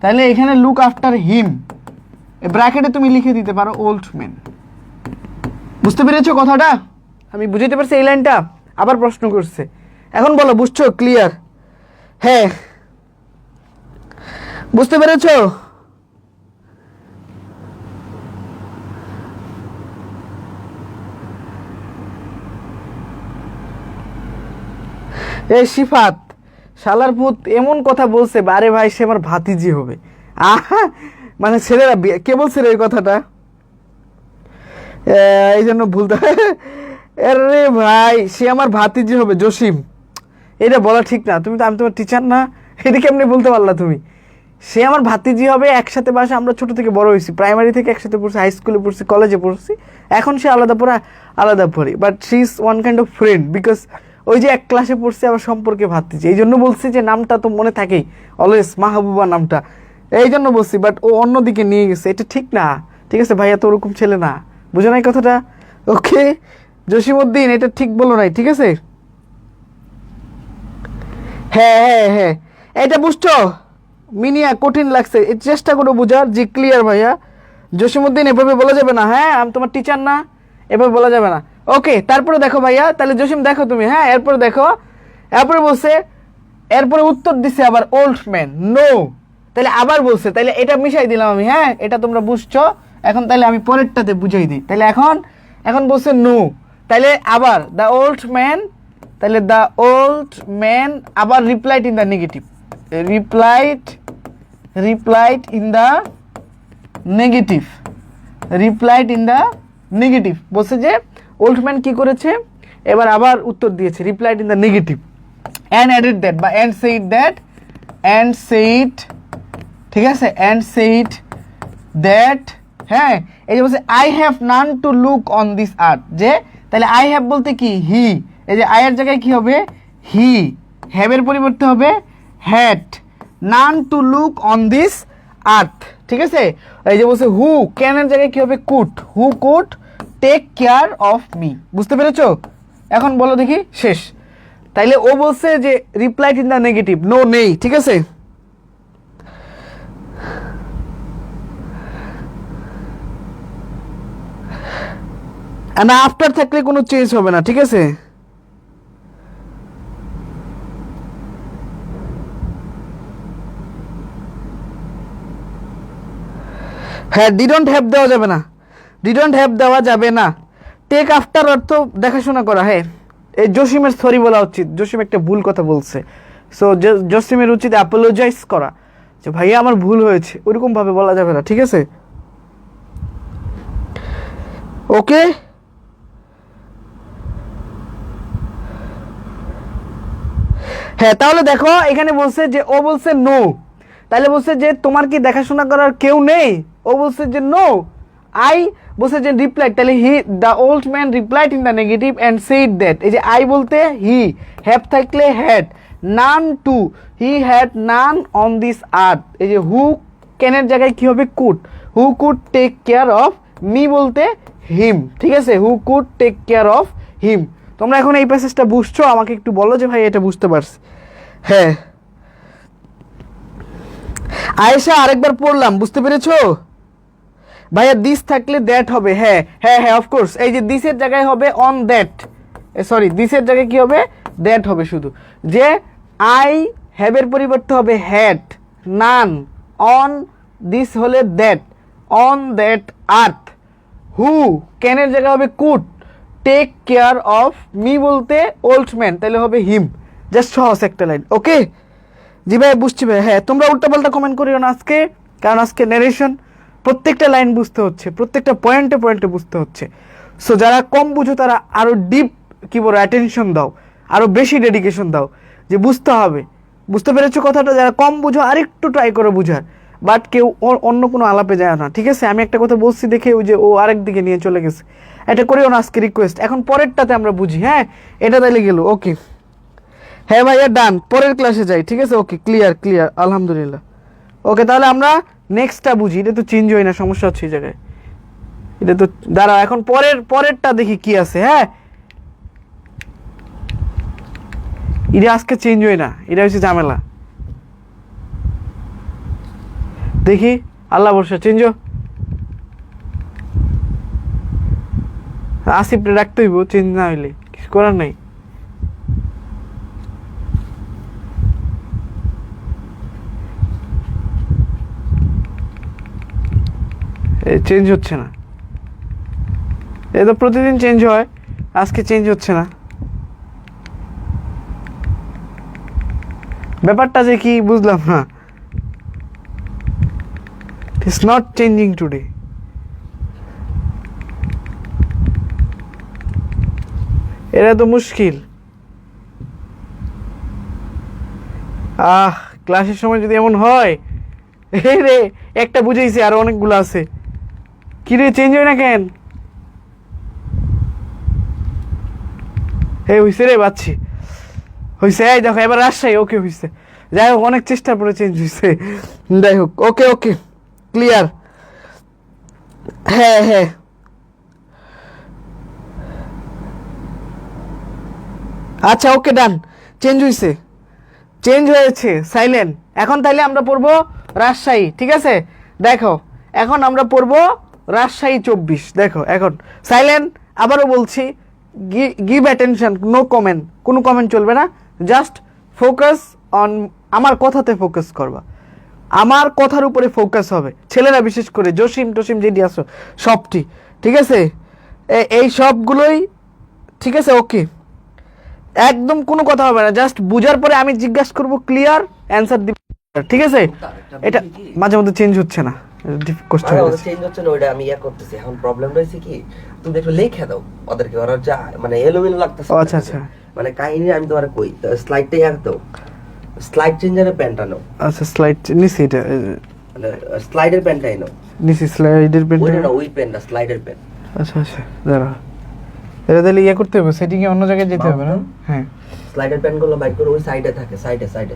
তাহলে এখানে লুক আফটার হিম, ব্র্যাকেটে তুমি লিখে দিতে পারো ওল্ড ম্যান। বুঝতে পেরেছো কথাটা? আমি বুঝাতে পারছি এই লাইনটা? আবার প্রশ্ন করছে, এখন বলো বুঝছো? ক্লিয়ার? হ্যাঁ বুঝতে পেরেছো? এই সিফাত শালার পুত এমন কথা বলছে, আরে ভাই সে আমার ভাতিজি হবে। আহা, মানে ছেলেরা কে বলছে রে এই কথাটা? এই জন্য ভুলতে, আরে ভাই সে আমার ভাতিজি হবে, জসিম। এটা বলা ঠিক না, আমি তোমার টিচার না, এটা কেমনি বলতে পারলা তুমি? সে আমার ভাতিজি হবে, একসাথে বাসা, আমরা ছোট থেকে বড় হয়েছি, প্রাইমারি থেকে একসাথে পড়ছি, হাই স্কুলে পড়ছি, কলেজে পড়ছি। এখন সে আলাদা পড়ি, but she is one kind of friend, because ওই যে এক ক্লাসে পড়ছে, আবার সম্পর্কে ভাতিজি, এই জন্য বলছি যে নামটা তো মনে থাকেই অলওয়েজ, মাহবুবা নামটা, এই জন্য বলছি। বাট ও অন্যদিকে নিয়ে গেছে, এটা ঠিক না, ঠিক আছে ভাইয়া? তো ওরকম ছেলে না, বুঝো নাই কথাটা? ওকে জসিমউদ্দিন, এটা ঠিক বলো নাই, ঠিক আছে? হ্যাঁ হ্যাঁ হ্যাঁ, এটা বুঝছো? মিনিয়া কঠিন লাগছে, চেষ্টা করো বুঝার। জি ক্লিয়ার ভাইয়া। জসিমউদ্দিন এভাবে বলা যাবে না, হ্যাঁ আমি তোমার টিচার না, এভাবে বলা যাবে না। ওকে তারপরে দেখো ভাইয়া, তাহলে জসিম দেখো তুমি, হ্যাঁ এরপরে দেখো, এরপরে বলছে, এরপরে উত্তর দিছে আবার ওল্ড ম্যান, নো। তাহলে আবার বলছে, তাহলে এটা মিশাই দিলাম আমি, হ্যাঁ এটা তোমরা বুঝছো। এখন তাহলে আমি পরেরটাতে বুঝাই দিই। তাহলে এখন বলছে নো, তাহলে আবার দ্য ওল্ড ম্যান, তাহলে দ্য ওল্ড ম্যান আবার replied in the negative, replied in the negative, বলছে যে ওল্ড ম্যান কি করেছে, এবার আবার উত্তর দিয়েছে replied in the negative. and added that বা and said that and said, ঠিক আছে, and said that, হ্যাঁ এই যে বলছে I have none to look on this earth, যে তাহলে I have বলতে কি হি, এই যে I এর জায়গায় কি হবে হি, have এর পরিবর্তে হবে had, none to look on this earth, ঠিক আছে। এই যে বলছে who, can এর জায়গায় কি হবে could, who could take care of me, বুঝতে পেরেছো? এখন বলো দেখি শেষ। তাইলে ও বলছে যে replied in the negative, no নেই, ঠিক আছে। এন্ড আফটার থাকলে কোনো চেঞ্জ হবে না, ঠিক আছে। হ্যাঁ ডিডন্ট হ্যাভ দেওয়া যাবে না, ডিডন্ট হ্যাভ দেওয়া যাবে না। টেক আফটার অর্থ দেখাশোনা করা। হ্যাঁ এই জসিমের সরি বলা উচিত, জসিম একটা ভুল কথা বলছে, সো জসিমের উচিত অ্যাপোলোজাইজ করা, যে ভাইয়া আমার ভুল হয়েছে, ওইরকম ভাবে বলা যাবে না, ঠিক আছে। ওকে হ্যাঁ তাহলে দেখো এখানে বলছে যে ও বলছে নো, তাহলে বলছে যে তোমার কি দেখাশোনা করার কেউ নেই, ও বলছে যে নো, আই বলছে যে রিপ্লাইড, তাহলে he the old man replied in the negative and said that, এই যে আই বলতে হি, হ্যাভ থাকলে had, none to, he had none on this earth, এই যে হু ক্যানের জায়গায় কি হবে could, who could take care of me বলতে হিম, ঠিক আছে, who could take care of him. তোমরা এখন এই প্যাসেজটা বুঝছো, আমাকে একটু বলো যে ভাই এটা বুঝতে পারছি। হ্যাঁ আয়েশা আরেকবার পড়লাম, বুঝতে পেরেছো ভাইয়া? দিস থাকলে দ্যাট হবে, হ্যাঁ হ্যাঁ হ্যাঁ অফকোর্স, এই যে দিসের জায়গায় হবে অন দ্যাট, সরি দিসের জায়গায় কি হবে দ্যাট হবে শুধু, যে আই হ্যাভের পরিবর্তে হবে হ্যাড, নান, অন দিস হলে that, on that earth, who ক্যানের জায়গায় হবে could, take care of me বলতে ওল্ড ম্যান, তাহলে হবে হিম, জাস্ট সহজ একটা লাইন। ওকে জি ভাই বুঝছি ভাই। হ্যাঁ তোমরা উল্টাপাল্টা কমেন্ট করিও না আজকে, কারণ আজকে ন্যারেশন প্রত্যেকটা লাইন বুঝতে হচ্ছে, প্রত্যেকটা পয়েন্টে পয়েন্টে বুঝতে হচ্ছে। সো যারা কম বুঝো তারা আরও ডিপ কী বলো অ্যাটেনশন দাও, আরও বেশি ডেডিকেশন দাও, যে বুঝতে হবে, বুঝতে পেরেছো কথাটা? যারা কম বুঝো আরেকটু ট্রাই করো বুঝার, বাট কেউ অন্য কোনো আলাপে যায় না, ঠিক আছে। আমি একটা কথা বলছি দেখে ওই যে ও আরেক দিকে নিয়ে চলে গেছে, এটা করিও না আজকে রিকোয়েস্ট। এখন পরেরটাতে আমরা বুঝি, হ্যাঁ এটা তাইলে গেল। ওকে হ্যাঁ ভাইয়া ডান, পরের ক্লাসে যাই, ঠিক আছে। ওকে ক্লিয়ার ক্লিয়ার আলহামদুলিল্লাহ। ওকে তাহলে আমরা নেক্সটটা বুঝি, এটা তো চেঞ্জ হয় না, সমস্যা হচ্ছে এই জায়গায়, এটা তো দাঁড়াও এখন পরেরটা দেখি কি আছে। হ্যাঁ এটা আজকে চেঞ্জ হয় না, এটা হচ্ছে ঝামেলা। দেখি আল্লাহ বর্ষা চেঞ্জ আসিফটা রাখতে হইব, চেঞ্জ না হইলে কিছু করার নাই। চেঞ্জ হচ্ছে না, এ তো প্রতিদিন চেঞ্জ হয়, আজকে চেঞ্জ হচ্ছে না। ব্যাপারটা যে কি বুঝলাম না, ইটস নট চেঞ্জিং টুডে। এটা তো মুশকিল। ক্লাসের সময় যদি এমন হয়, রে একটা বুঝেছি আর অনেকগুলো আছে, কি রে চেঞ্জ হয় না কেন? হে হইছে রে বাচ্চি, হইছে। এই দেখো এবার রাজশাহী, ওকে হইছে। যাই হোক অনেক চেষ্টার পরে চেঞ্জ হয়েছে, যাই হোক। ওকে ওকে ক্লিয়ার। হ্যাঁ হ্যাঁ আচ্ছা ওকে ডান, চেঞ্জ হয়েছে, চেঞ্জ হয়েছে সাইলেন্ট। এখন তাইলে আমরা পড়বো রাজশাহী, ঠিক আছে। দেখো এখন আমরা পড়বো রাজশাহী 24। দেখো এখন সাইলেন্ট, আবারও বলছি গিভ অ্যাটেনশন, নো কমেন্ট, কোনো কমেন্ট চলবে না, জাস্ট ফোকাস অন আমার কথাতে ফোকাস করবা, আমার কথার উপরে ফোকাস হবে। ছেলেরা বিশেষ করে জসিম টসিম যেটি আসো সবটি, ঠিক আছে, এই সবগুলোই ঠিক আছে। ওকে একদম কোনো কথা হবে না, জাস্ট বুঝার পরে আমি জিজ্ঞাসা করবো, ক্লিয়ার অ্যান্সার দিবে, ঠিক আছে। এটা মাঝে মধ্যে চেঞ্জ হচ্ছে না, কষ্ট হয়ে যাচ্ছে। চেঞ্জ হচ্ছে না, ওইটা আমি করতেছি। এখন প্রবলেম রয়েছে কি, তুমি একটু লিখে দাও ওদেরকে, ওরা যা মানে এলোমেলো লাগতেছে। আচ্ছা আচ্ছা মানে কাহিনী আমি তোমার কই স্লাইডটাই একদম স্লাইড চেঞ্জারের প্যান্টটা নাও। আচ্ছা স্লাইড নিছি এটা মানে স্লাইডের প্যান্টটাই নাও। নিছি স্লাইডের প্যান্ট। ওই না ওই প্যান্টটা স্লাইডের প্যান্ট। আচ্ছা আচ্ছা দাঁড়া, এটা তাহলে ইয়ে করতে হবে, সেটিং এ অন্য জায়গায় যেতে হবে না? হ্যাঁ স্লাইডের প্যান্টগুলো বাইক করে ওই সাইডে থাকে, সাইডে সাইডে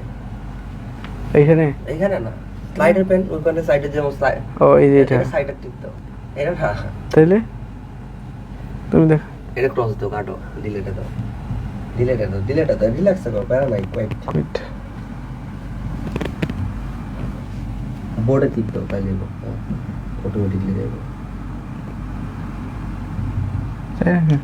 এইখানে এইখানে না স্লাইডের প্যান্ট ওইখানে সাইডে যেমন স্লাইড। ও এই যে এটা সাইডে টিপ দাও এটা না তাইলে তুমি দেখ এটা ক্রস দাও কাটো ডিলিট দাও ডিলিট দাও রিল্যাক্স করো প্যারা নাই কোয়াইট কুইট বোর্ডে টিপ দাও তাই যাবো অটোমেটিকলি যাবো। হ্যাঁ হ্যাঁ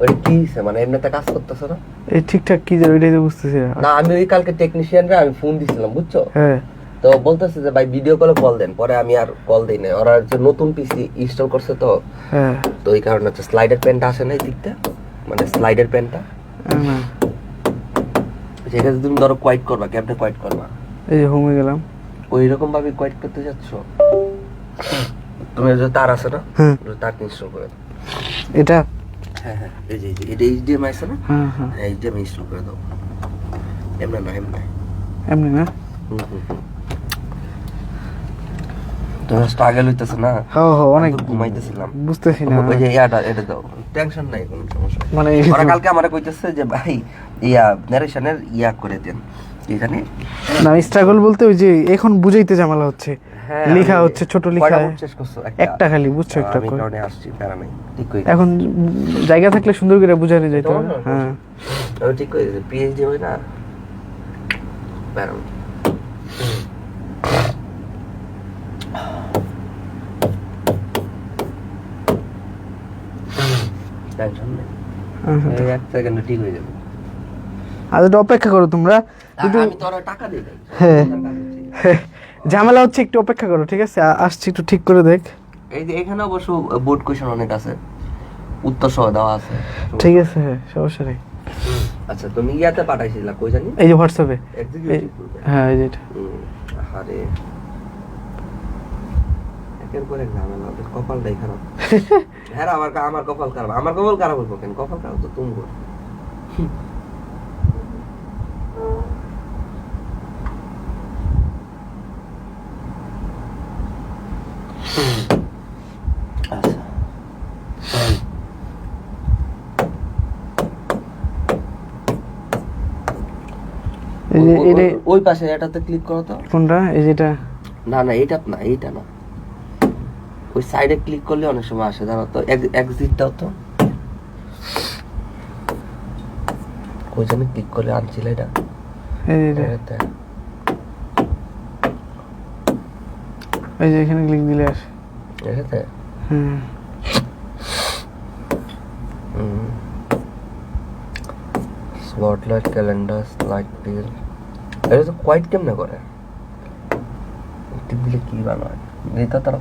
ওই কি মানে এমনিতে কাজ করতেছ না? এই ঠিকঠাক কি যাবে এটাই তো বুঝতেছি না। না আমি ওই কালকে টেকনিশিয়ানরা আমি ফোন দিছিলাম বুঝছো, হ্যাঁ তো বলতেছে যে ভাই ভিডিও কলে কল দেন, পরে আমি আর কল দেই না, ওরা যে নতুন পিসি ইনস্টল করছে তো হ্যাঁ তো এই কারণে হচ্ছে স্লাইডার প্যান্টটা আসে না এই দিকটা, মানে স্লাইডার প্যান্টটা না যেটা তুমি ধরো কোয়াইট করবা কেমনে কোয়াইট করবা, এই যে হোমে গেলাম ওই রকম ভাবে কোয়াইট করতে যাচ্ছ তুমি, যে তার আছে না হ্যাঁ তার ইনস্টল করে দাও। এটা হ্যাঁ হ্যাঁ এই যে এটা এইচডিএমআই আছে না, হ্যাঁ হ্যাঁ এইচডিএমআই ইনস্টল করে দাও। এমনি না এমনি না তোমার স্ট্রাগল হইতেছে না? হ্যাঁ হ্যাঁ অনেক ঘুমাইতেছিলাম বুঝতেছি না ওই যে এটা দাও, টেনশন নাই কোনো সমস্যা নাই। মানে ওরা কালকে আমারে কইতেছে যে ভাই নারেশনের করে দেন কি জানি না স্ট্রাগল বলতে ওই যে এখন বুঝাইতে ঝামেলা হচ্ছে, লেখা হচ্ছে ছোট লেখা শেষ করছো একটা খালি বুঝছো একটা আমি করে কারণে আসছি প্যারা নাই ঠিক কই এখন জায়গা থাকলে সুন্দর করে বুঝানো যেত। হ্যাঁ আমি ঠিক কই পিএইচডি হয় না প্যারা নাই। টেনশন নেই এই এক সেকেন্ডে ঠিক হয়ে যাবে। আজ একটু অপেক্ষা করো তোমরা, কিন্তু আমি তোর টাকা দিয়ে দেই। হ্যাঁ ঝামেলা হচ্ছে, একটু অপেক্ষা করো ঠিক আছে, আসছি একটু ঠিক করে দেখ। এই যে এখানে অবশ্য বোর্ড কোশ্চেন অনেক আছে, উত্তর সহ দেওয়া আছে। ঠিক আছে হ্যাঁ সমস্যা নেই। আচ্ছা তুমি ইয়াতে পাঠাইছিলা কই জানি, এই যে হোয়াটসঅ্যাপে এক্সিকিউটিভ গ্রুপে। হ্যাঁ এই যে এটা আরে একের পর এক ঝামেলা, ওদের কপালটাই খারাপ। হ্যাঁ আমার কপাল খারাপ, আমার কপাল খারাপ হইব কেন? কপাল খারাপ তো তুমি করো। আচ্ছা এই যে এটা ওই পাশে এটাতে ক্লিক করো তো। কোনটা? এই যেটা না না এইটা না ওই সাইডে ক্লিক করলে অনেক সময় আসে, জানো তো এক্সিট দাও তো। ওই জন্য ক্লিক করলে আনছিল এটা, এই যে এটা এই যে এখানে ক্লিক দিলে আসে এটাতে। হুম স্পটলাইট ক্যালেন্ডার স্লাইড পিল, এটা তো কোয়াইট কেমনে করে? টিপ দিলে কি বানায় এটা তারা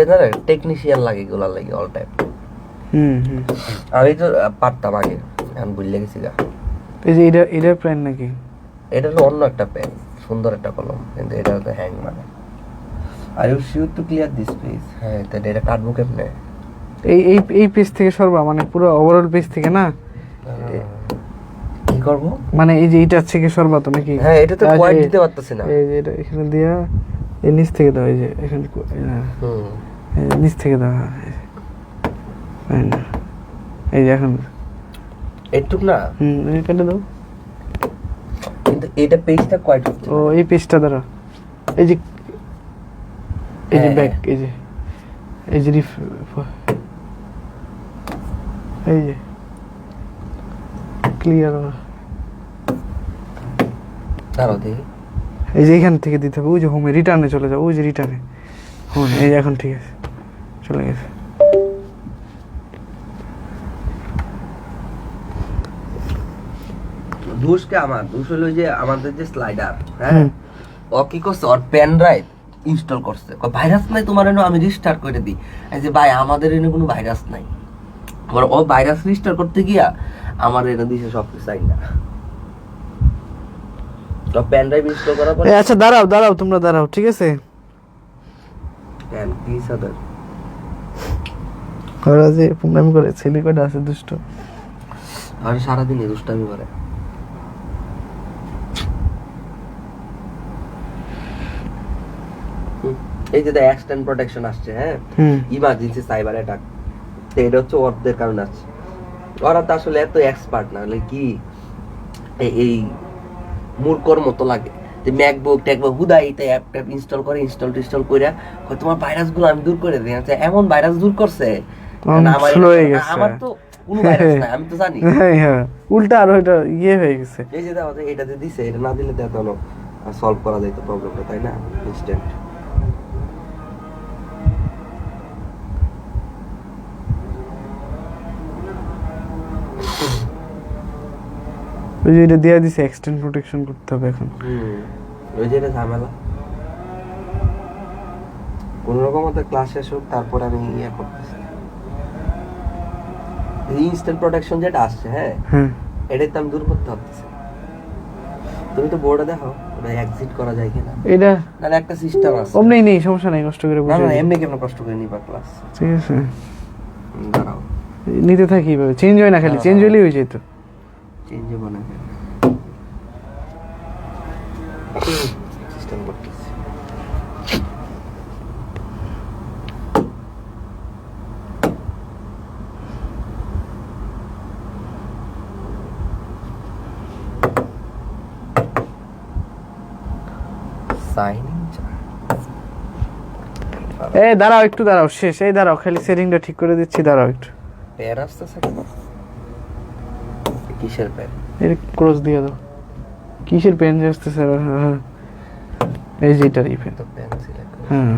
এটা টেকনিশিয়ান লাগে এগুলা লাগে অল টাইম। আমি তো পারতাম আগে, এখন বুঝলে গেছি গা। এই যে এটা প্ল্যান নাকি? এটা হলো অন্য একটা পেন, সুন্দর একটা কলম, কিন্তু এটা তো হ্যাং মানে। Are you sure to clear this page? হ্যাঁ তাহলে এটা কাটবো কেমনে? এই পেজ থেকে সরবা, মানে পুরো ওভারঅল পেজ থেকে না? কি করব? মানে এই যে এটা থেকে সরবা তো নাকি? হ্যাঁ এটা তো কোয়াইট দিতে পারতেছি না। এই যে এটা এখানে দিয়া এই নিচ থেকে দাও, এই যে এখানে এই নিচ থেকে দাও, এই যে এখন এইটুক না এই কেটে দাও। কিন্তু এটা পেজটা কোয়াইট হচ্ছে। ও এই পেজটা দ্বারা এই যে ব্যাক, এই যে এই যে এই যে ক্লিয়ার, দাঁড়াও দেখি। এই যে এখান থেকে দিতে হবে, ওই যে হোমে রিটার্নে চলে যাও, ওই যে রিটার্নে হোম, এই যে এখন ঠিক আছে চলে গেছে। দোষকে আমার দোষ হলো যে আমাদের যে স্লাইডার, হ্যাঁ ও কি করছে, ওর পেন ড্রাইভ ইনস্টল করছে, ভাইরাস নাই তোমার এনে, আমি রিস্টার্ট করে দিই। এই যে ভাই আমাদের এনে কোনো ভাইরাস নাই, ও ভাইরাস রিস্টার্ট করতে গিয়া আমার এটা দিছে সব কিছু চাই না তো পেন ড্রাইভ ইনস্টল করার পর আচ্ছা দাঁড়াও তোমরা দাঁড়াও, ঠিক আছে? পেন কি সাদার ওরা যে প্রোগ্রাম করে ছেলে কয়টা আছে দুষ্ট, আর সারাদিন এই দুষ্টামি করে। এই যে এক্সটেন্ড প্রোটেকশন আসছে, হ্যাঁ, ইমার্জেন্সি সাইবার অ্যাটাক, এটা হচ্ছে ওদের কারণে আসছে। ওরা তো আসলে এত এক্সপার্ট না, মানে কি এই মূর্খর মতো লাগে যে ম্যাকবুক ট্যাকবুক হুদাই অ্যাপ ট্যাপ ইনস্টল করে ইনস্টল করে তোমার ভাইরাসগুলো আমি দূর করে দিই। এমন ভাইরাস দূর করছে আমার তো কোনো ভাইরাস নাই, আমি তো জানি। উল্টা আর ওইটা ইয়ে হয়ে গেছে। এই যে দাও এটাতে দিছে, এটা না দিলে তো এত সলভ করা যাইতো প্রবলেমটা, তাই না? ইনস্ট্যান্ট ওই যে এটা দেয়া দিছে এক্সটেন্ড প্রোটেকশন করতে হবে এখন। ওই যে এটা ঝামেলা। কোন রকম একটা ক্লাস শেষ হোক, তারপর আমি ইয়ে করতেছি। ইনস্ট্যান্ট প্রোটেকশন যেটা আসছে, হ্যাঁ, এটাই তো আমি দূর করতে হচ্ছে। তুমি তো বোর্ডে দেখো ওটা এক্সিট করা যায় কিনা। এটা নালে একটা সিস্টেম আছে, ওমনি নেই, সমস্যা নাই, কষ্ট করে বুঝে। না এমনি কেন কষ্ট করে নিবা ক্লাস, ঠিক আছে? দাঁড়াও নিতে থাকি, ভাবে চেঞ্জ হয় না, খালি চেঞ্জ হলেই হয়ে যেত। চেঞ্জ হবে না সিস্টেম করতেছি। দাঁড়াও একটু, দাঁড়াও শেষ, এই দাঁড়াও, খালি সেটিংটা ঠিক করে দিচ্ছি, দাঁড়াও একটু। পেয়ার আসতেছে কেন? কিসের পেন? এর ক্রস দিয়ে দাও। কিসের পেন আসতেছে? এই যে এটারই পেন। তো পেন সিলেক্ট করো। হ্যাঁ,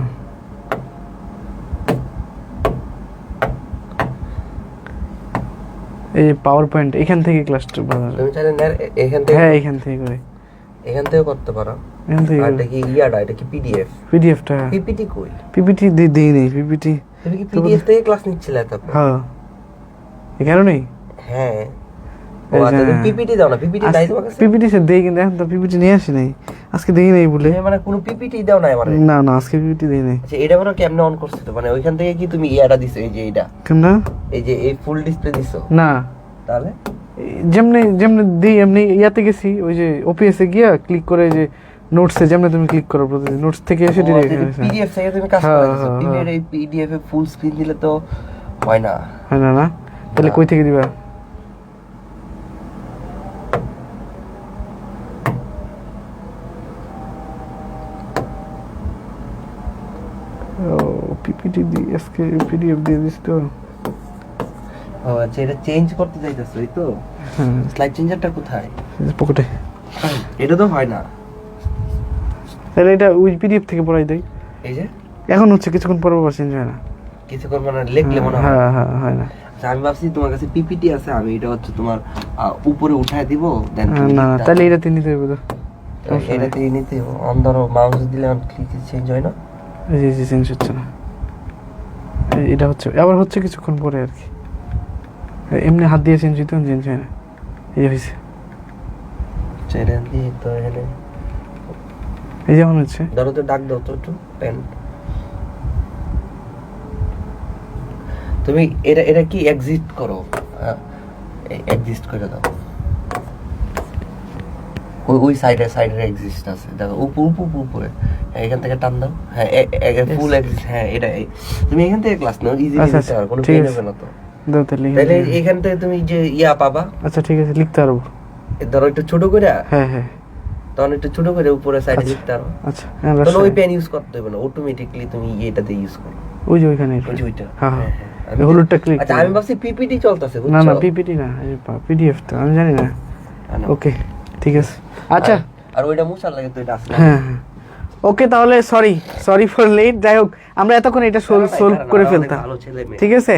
এই পাওয়ার পয়েন্ট এখান থেকে ক্লাসটা বানানো। তুমি চাইলে এখান থেকে, হ্যাঁ এখান থেকে করে, এখান থেকে করতে পারো। এখান থেকে। আর এটা কি ইয়াটা, এটা কি পিডিএফ? পিডিএফটা পিপিটি কই? পিপিটি দেই নেই, পিপিটি। তুমি কি পিডিএফ থেকে ক্লাস নিচ্ছিলে তারপর? হ্যাঁ, এই কারণেই। হ্যাঁ, ও আচ্ছা, তুমি পিপিটি দাও না, পিপিটি নাই তোমার কাছে? পিপিটি সে দেই, কিন্তু এখন তো পিপিটি নিয়ে আসি নাই, আজকে দেই নাই বলে। মানে কোনো পিপিটি দাও না আমারে? না না, আজকে পিপিটি দেই নাই। আচ্ছা, এটা বড় কেমনে অন করছিস? মানে ওইখান থেকে কি তুমি ইয়াটা দিছো, এই যে এটা, কেন? এই যে এই ফুল ডিসপ্লে দিছো? না, তাহলে যেমনি যেমনি দিই এমনি ইয়াতে গেছি, ওই যে ওপিএস এ গিয়া ক্লিক করে যে নোটসে যেমনি তুমি ক্লিক করো, প্রতিদিন নোটস থেকে এসে ডিরেক্ট পিডিএফ থেকে তুমি কাজ করো। পিডিএফ এই পিডিএফ এ ফুল স্ক্রিন দিলে তো হয় না। হয় না? না তাহলে কই থেকে দিবা? ও পিপিটি দি আজকে পিডিএফ দিয়ে দিস তো। ও আচ্ছা, এটা চেঞ্জ করতে চাইতেছো, এই তো? স্লাইড চেঞ্জারটা কোথায়? পকেটে। এটা তো হয় না। তাহলে এটা ওই পিডিএফ থেকে পড়াই দেই। এই যে এখন হচ্ছে, কিছুক্ষণ পর চেঞ্জ হয় না। কিছুক্ষণ মানে লিখলে মনে হয়? হ্যাঁ হ্যাঁ, হয় না। আচ্ছা, আমি ভাবছি তোমার কাছে পিপিটি আছে, আমি এটা হচ্ছে তোমার উপরে উঠায় দিব, দেন না না, তাহলে এটা নিতে হবে তো। এটাতে নিতে অন্ধর মাউস দিলে ক্লিক চেঞ্জ হয় না। জি জি, চেঞ্জ হচ্ছে না। এটা হচ্ছে আবার হচ্ছে কিছুক্ষণ পরে আর কি, এমনি হাত দিয়ে চেঞ্জ হইতে চেঞ্জ হয় না। এই হয়েছে, চ্যানেল দিয়ে তো এখানে এই যেমন হচ্ছে। ধরো তো ডাক দাও তো একটু পেন। তুমি এটা কি এক্সিট করো, এক্সিস্ট করে দাও। ওই সাইডে এক্সিস্ট আছে, দেখো উপরে এখান থেকে টান দাও। হ্যাঁ, ফুল এক্সিস্ট। হ্যাঁ, এটা তুমি এখান থেকে ক্লাস নাও, ইজি নিতে পারো, কোনো পেন হবে না তো। দাও তাহলে এখান থেকে তুমি যে ইয়া পাবা। আচ্ছা ঠিক আছে, লিখতে পারবো। ধরো একটু ছোট করে, হ্যাঁ হ্যাঁ, তখন একটু ছোট করে উপরে সাইডে লিখতে পারো। আচ্ছা, তখন ওই পেন ইউজ করতে হবে না, অটোমেটিক্যালি তুমি এটাতে ইউজ করো। ওই যে ওইখানে, ওই যে ওইটা। হ্যাঁ হ্যাঁ, হলুদটা ক্লিক। আচ্ছা, আমি ভাবছি পিপিটি চলতেছে। না না, পিপিটি না, পিডিএফ তো আমি জানি না। ওকে ঠিক আছে, আচ্ছা। আর ওইটা মুছার লাগে তো, এটা আছে। হ্যাঁ হ্যাঁ, ওকে তাহলে সরি ফর লেট। যাই হোক, আমরা এতক্ষণ এটা সলভ করে ফেলতাম, ঠিক আছে?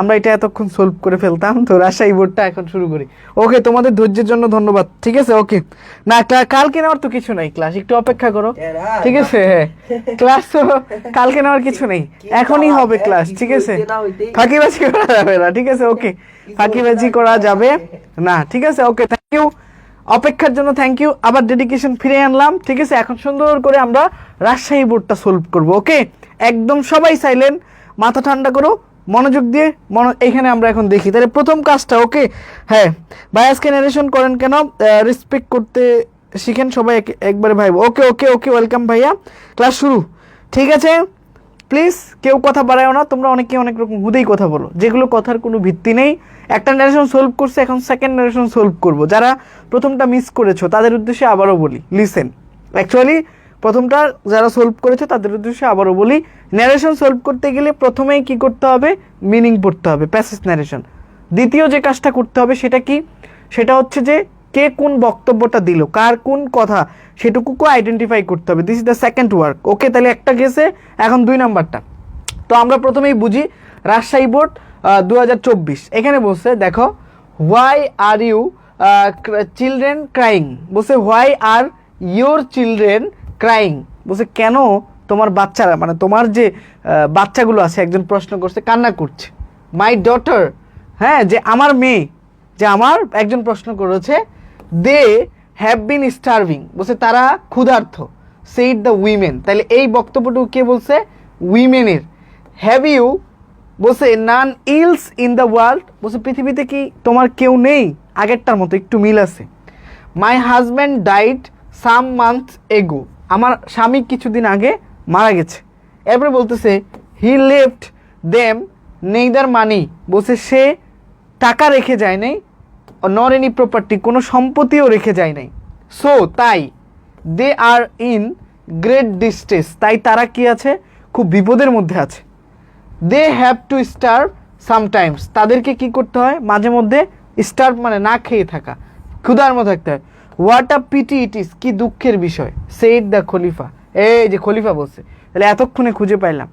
আমরা এটা এতক্ষণ সলভ করে ফেলতাম, তো রাজশাহী বোর্ডটা এখন শুরু করি। ওকে, তোমাদের ধৈর্যের জন্য ধন্যবাদ, ঠিক আছে? ওকে, না কালকে নেওয়ার তো কিছু নাই, ক্লাস একটু অপেক্ষা করো, ঠিক আছে? ক্লাস তো কালকে নেওয়ার কিছু নেই, এখনই হবে ক্লাস, ঠিক আছে? ফাঁকিবাজি করা যাবে না, ঠিক আছে? ওকে, ফাঁকিবাজি করা যাবে না, ঠিক আছে। ওকে, থ্যাংক ইউ, অপেক্ষার জন্য থ্যাংক ইউ। আবার ডেডিকেশন ফিরে আনলাম, ঠিক আছে। এখন সুন্দর করে আমরা রাজশাহী বোর্ডটা সলভ করব। ওকে, একদম সবাই সাইলেন্ট, মাথা ঠান্ডা করো, মনোযোগ দিয়ে এইখানে আমরা এখন দেখি তাহলে প্রথম কাজটা। ওকে, হ্যাঁ ভাই আজকে নারেশন করেন কেন, রেসপেক্ট করতে শিখেন সবাই একবারে ভাই। ওকে ওকে ওকে, ওয়েলকাম ভাইয়া, ক্লাস শুরু, ঠিক আছে। প্লিজ কেউ কথা বাড়ায়ও না, তোমরা অনেকে অনেক রকম হুদেই কথা বলো, যেগুলো কথার কোনো ভিত্তি নেই। একটা নারেশন সলভ করছে, এখন সেকেন্ড নারেশন সলভ করব। যারা প্রথমটা মিস করেছো তাদের উদ্দেশ্যে আবারও বলি, লিসেন। অ্যাকচুয়ালি প্রথমটা যারা সলভ করেছো তাদের উদ্দেশ্যে আবারও বলি, ন্যারেশন সলভ করতে গেলে প্রথমেই কি করতে হবে, মিনিং পড়তে হবে, প্যাসেজ ন্যারেশন। দ্বিতীয় যে কাজটা করতে হবে সেটা কি, সেটা হচ্ছে যে কে কোন বক্তব্যটা দিল, কার কোন কথা, সেটুকুকে আইডেন্টিফাই করতে হবে। This is the second work. Okay, তাহলে একটা গেছে, এখন 2 নাম্বারটা। তো আমরা প্রথমেই বুঝি রাজশাহী বোর্ড 2024 এখানে বলছে, দেখো why are you children crying, বলছে why are your children crying, বলছে কেন তোমার বাচ্চারা, মানে তোমার যে বাচ্চাগুলো আছে, একজন প্রশ্ন করছে কান্না করছে। মাই ডটার, হ্যাঁ, যে আমার মেয়ে, যে আমার একজন প্রশ্ন করেছে, দে হ্যাভ বিন স্টার্ভিং, বলছে তারা ক্ষুধার্ত, সেইড দ্য উইমেন, তাহলে এই বক্তব্যটুকু কে বলছে, উইমেনের। হ্যাভ ইউ, বলছে নান ইলস ইন দ্য ওয়ার্ল্ড, বলছে পৃথিবীতে কি তোমার কেউ নেই, আগেরটার মতো একটু মিল আছে। My husband died some month এগো, আমার স্বামী কিছুদিন আগে মারা গেছে। এরপরে বলতেছে হি লেফট দেম নেইদার মানি, বলছে সে টাকা রেখে যায় নাই, নর এনি প্রপার্টি, কোনো সম্পত্তিও রেখে যায় নাই। সো তাই, they are in great distress, তাই তারা কি আছে, খুব বিপদের মধ্যে আছে। They have to starve sometimes, তাদেরকে কি করতে হয়, মাঝে মধ্যে স্টার্ভ মানে না খেয়ে থাকা, ক্ষুধার মধ্যে থাকতে হয়। What a pity it is, কি দুঃখের বিষয়। সেইড দ্য খলিফা, এই যে খলিফা বলছে, তাহলে এতক্ষণে খুঁজে পাইলাম,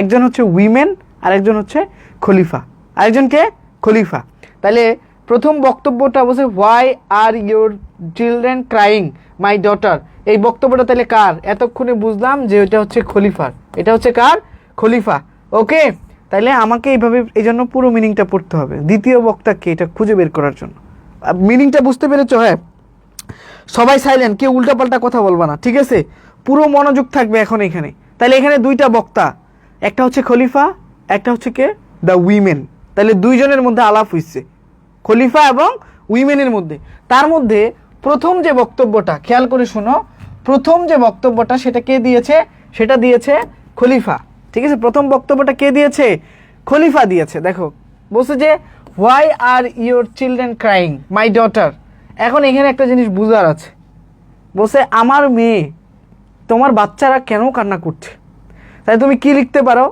একজন হচ্ছে উইমেন আর একজন হচ্ছে খলিফা, আরেকজনকে খলিফা। তাহলে প্রথম বক্তব্যটা বলছে why are your children crying my daughter, এই বক্তব্যটা তাহলে কার, এতক্ষণে বুঝলাম যে এটা হচ্ছে খলিফার, এটা হচ্ছে কার, খলিফা। ওকে, তাহলে আমাকে এইভাবে এই জন্য পুরো মিনিংটা পড়তে হবে, দ্বিতীয় বক্তাকে এটা খুঁজে বের করার জন্য। মিনিংটা বুঝতে পেরেছো? হ্যাঁ, সবাই সাইলেন্ট, কেউ উল্টাপাল্টা কথা বলবা না, ঠিক আছে, পুরো মনোযোগ থাকবে এখন এখানে। তাহলে এখানে দুইটা বক্তা, একটা হচ্ছে খলিফা, একটা হচ্ছে কে, দ্য উইমেন। তাহলে দুইজনের মধ্যে আলাপ হইছে, খলিফা এবং উইমেনের মধ্যে। তার মধ্যে প্রথম যে বক্তব্যটা, খেয়াল করে শোনো, প্রথম যে বক্তব্যটা সেটা কে দিয়েছে, সেটা দিয়েছে খলিফা, ঠিক আছে। প্রথম বক্তব্যটা কে দিয়েছে, খলিফা দিয়েছে। দেখো বলছে যে why are your children crying my daughter, এখন এখানে একটা জিনিস বুঝার আছে, বলছে আমার মেয়ে, তোমার বাচ্চারা কেন কান্না করছে। তাই তুমি কি লিখতে পারো,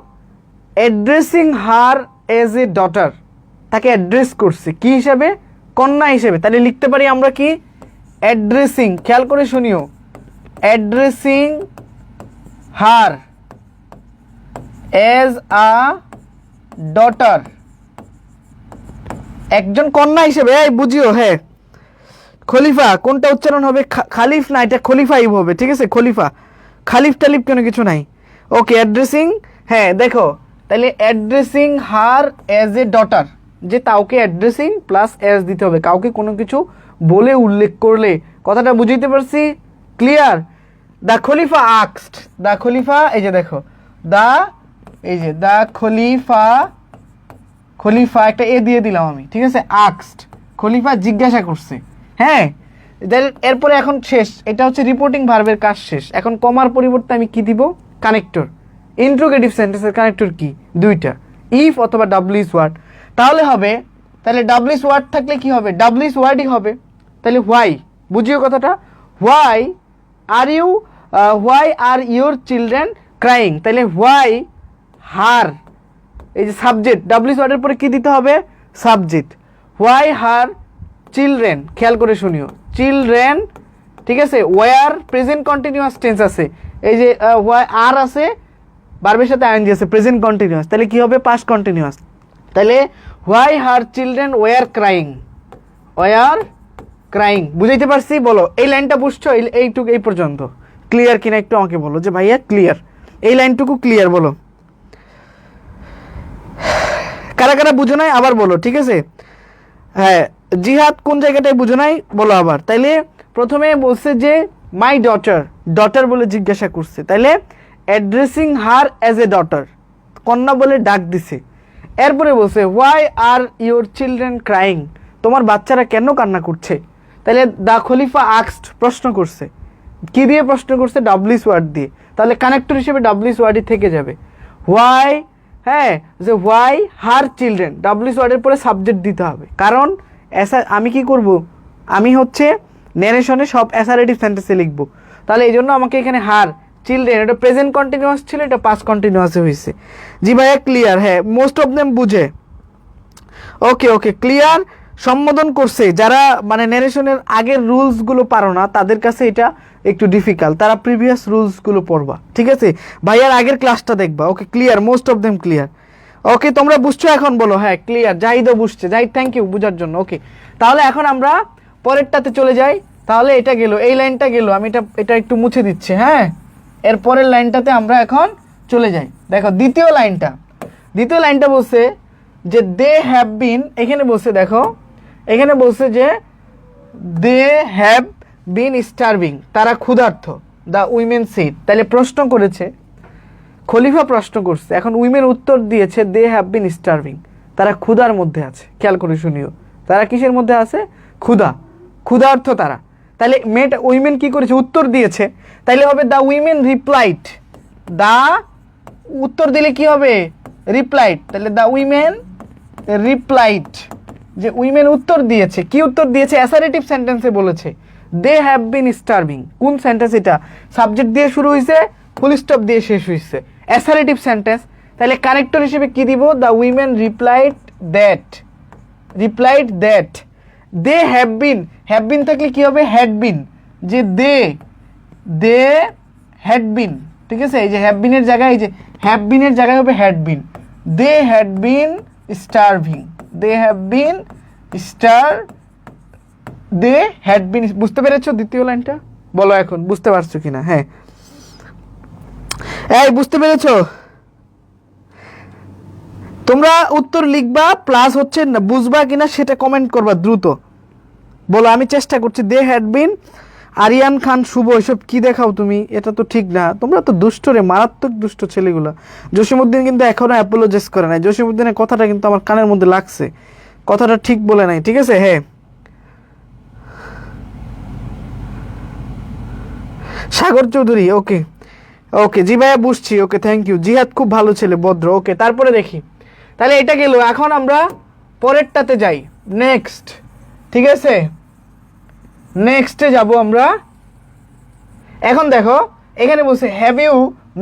addressing her as a daughter, তাকে অ্যাড্রেস করছে কি হিসাবে, কন্যা হিসেবে। তাহলে লিখতে পারি আমরা কি, অ্যাড্রেসিং, খেয়াল করে শুনিও, addressing her as a daughter, একজন কন্যা হিসেবে, এই বুঝিও। হ্যাঁ, খলিফা কোনটা উচ্চারণ হবে, খালিফ না, এটা খলিফাই হবে, ঠিক আছে, খলিফা, খালিফ টালিফ কোনো কিছু নাই। ওকে, অ্যাড্রেসিং, হ্যাঁ দেখো, তাহলে addressing her as a daughter, যে কাউকে অ্যাড্রেসিং প্লাস এজ দিতে হবে, কাউকে কোনো কিছু বলে উল্লেখ করলে, কথাটা বুঝাইতে পারছি, ক্লিয়ার। দ্য খলিফা আক্সড, দ্য খলিফা, এই যে দেখো, দ্য, এই যে দ্য খলিফা, খলিফা একটা এ দিয়ে দিলাম আমি, ঠিক আছে, আক্সড, খলিফা জিজ্ঞাসা করছে। হ্যাঁ, এরপরে এখন শেষ, এটা হচ্ছে রিপোর্টিং ভার্বের কাজ শেষ। এখন কমার পরিবর্তে আমি কি দিব, কানেক্টর। ইন্ট্রোগেটিভ সেন্টেন্সের কানেক্টর কি, দুইটা, ইফ অথবা ডাব্লিউএস ওয়ার্ড। তাহলে হবে, তাহলে ডাব্লিউএস ওয়ার্ড থাকলে কি হবে, ডাব্লিউএস ওয়ার্ডই হবে। তাহলে হোয়াই, বুঝিও কথাটা, why are you, why are your children crying, তাহলে হোয়াই হার, এই যে সাবজেক্ট, ডাব্লিউএস ওয়ার্ডের পরে কি দিতে হবে, সাবজেক্ট। হোয়াই হার চিলড্রেন, খেয়াল করে শুনিও, চিলড্রেন, ঠিক আছে, ওয়ার প্রেজেন্ট কন্টিনিউয়াস টেন্স আছে, এই যে হোয়াই আর আছে, ভার্বের সাথে আইএনজি আছে, প্রেজেন্ট কন্টিনিউয়াস, তাহলে কি হবে, পাস্ট কন্টিনিউয়াস। তাহলে why her children were crying, were crying, বুঝাইতে পারছি, বলো এই লাইনটা বুঝছো, এইটুকু, এই পর্যন্ত ক্লিয়ার কিনা একটু আমাকে বলো, যে ভাইয়া ক্লিয়ার, এই লাইনটুকু ক্লিয়ার, বলো কারা কারা বুঝো নাই, আবার বলো, ঠিক আছে। হ্যাঁ, জিহাদ কোন জায়গাটায় বুঝো নাই বলো আবার। তাইলে প্রথমে বলছে যে মাই ডটার, ডটার বলে জিজ্ঞাসা করছে, তাইলে addressing her as a daughter, কন্যা বলে ডাক দিছে। এরপরে বলছে why are your children crying, তোমার বাচ্চারা কেন কান্না করছে। তাহলে দ্য খলিফা আক্সড, প্রশ্ন করছে, কি দিয়ে প্রশ্ন করছে, ডাব্লিউএস ওয়ার্ড দিয়ে, তাহলে কানেক্টর হিসেবে ডাব্লিউএস ওয়ার্ডই থেকে যাবে। হোয়াই, হ্যাঁ, যে হোয়াই হার চিলড্রেন, ডাব্লিউএস ওয়ার্ডের পরে সাবজেক্ট দিতে হবে, কারণ আমি কি করব, আমি হচ্ছে ন্যারেশনে সব অ্যাসারেটিভ সেন্টেন্সে লিখবো, তাহলে এই জন্য আমাকে এখানে হার চিলড্রেন, এটা প্রেজেন্ট কন্টিনিউয়াস ছিল, এটা পাস্ট কন্টিনিউয়াসে হয়েছে। জি ভাইয়া ক্লিয়ার, হ্যাঁ মোস্ট অফ দেম বুঝে। ওকে ওকে ক্লিয়ার, সম্বোধন করছে যারা মানে ন্যারেশনের আগের রুলসগুলো পারো না তাদের কাছে এটা একটু ডিফিকাল্ট, তারা প্রিভিয়াস রুলসগুলো পড়বা, ঠিক আছে ভাইয়ার আগের ক্লাসটা দেখবা। Okay clear, most of them clear. Okay তোমরা বুঝছো এখন বলো, হ্যাঁ ক্লিয়ার, জাহিদও বুঝছে, জাহিদ থ্যাংক ইউ বুঝার জন্য। ওকে তাহলে এখন আমরা পরেরটাতে চলে যাই, তাহলে এটা গেল, এই লাইনটা গেল, আমি এটা একটু মুছে দিচ্ছি, হ্যাঁ এর পরের লাইনটাতে আমরা এখন চলে যাই। দেখো দ্বিতীয় লাইনটা বলছে যে দে হ্যাভ বিন, এখানে বলছে দেখো, এখানে বলছে যে দে হ্যাভ বিন স্টারভিং, তারা ক্ষুধার্ত, দ্য উইমেন সেড, তাহলে প্রশ্ন করেছে খলিফা, প্রশ্ন করছে, এখন উইমেন উত্তর দিয়েছে দে হ্যাভ বিন স্টারভিং, তারা ক্ষুধার মধ্যে আছে। খেয়াল করে শুনিও, তারা কিসের মধ্যে আছে, ক্ষুধার্ত তারা। তাহলে মেয়েটা উইমেন কি করেছে, উত্তর দিয়েছে, তাইলে হবে দ্য উইমেন রিপ্লাইড, দা উত্তর দিলে কি হবে, রিপ্লাইড, তাহলে দ্য উইমেন রিপ্লাইড, যে উইমেন উত্তর দিয়েছে, কি উত্তর দিয়েছে, অ্যাসারেটিভ সেন্টেন্সে বলেছে দে হ্যাভ বিন স্টারভিং, কোন সেন্টেন্স এটা, সাবজেক্ট দিয়ে শুরু হয়েছে, ফুল স্টপ দিয়ে শেষ হয়েছে, অ্যাসারেটিভ সেন্টেন্স, তাহলে কানেক্টর হিসেবে কি দিব, the women replied that, they have been থাকলে কি হবে, হ্যাড বিন, যে দে হ্যাড বিন, ঠিক আছে, এই যে হ্যাভ বিনের জায়গায়, এই যে হ্যাভ বিনের জায়গায় হবে had been, they had been starving, they have been বুঝতে পেরেছো দ্বিতীয় লাইনটা, বলো এখন বুঝতে পারছো কিনা, হ্যাঁ এই বুঝতে পেরেছো, তোমরা উত্তর লিখবা প্লাস হচ্ছে না বুঝবা কিনা সেটা কমেন্ট করবা দ্রুত, বলো আমি চেষ্টা করছি। দে হ্যাড বিন, আরিয়ান খান, শুভ, এসব কি দেখাও তুমি, এটা তো ঠিক না, তোমরা তো দুষ্ট রে, মারাত্মক দুষ্ট ছেলেগুলো। জসিমউদ্দিন কিন্তু এখনো অ্যাপোলোজাইজ করে নাই, জসিমউদ্দিনের কথাটা কিন্তু আমার কানের মধ্যে লাগছে, কথাটা ঠিক বলে নাই, ঠিক আছে, হ্যাঁ সাগর চৌধুরী, ওকে ওকে জি ভাইয়া বুঝছি, ওকে থ্যাংক ইউ, জিহাদ খুব ভালো ছেলে, ভদ্র। ওকে তারপরে দেখি, তাহলে এটা গেল, এখন আমরা পরেরটাতে যাই, নেক্সট, ঠিক আছে নেক্সটে যাব আমরা। এখন দেখো এখানে বলছে have you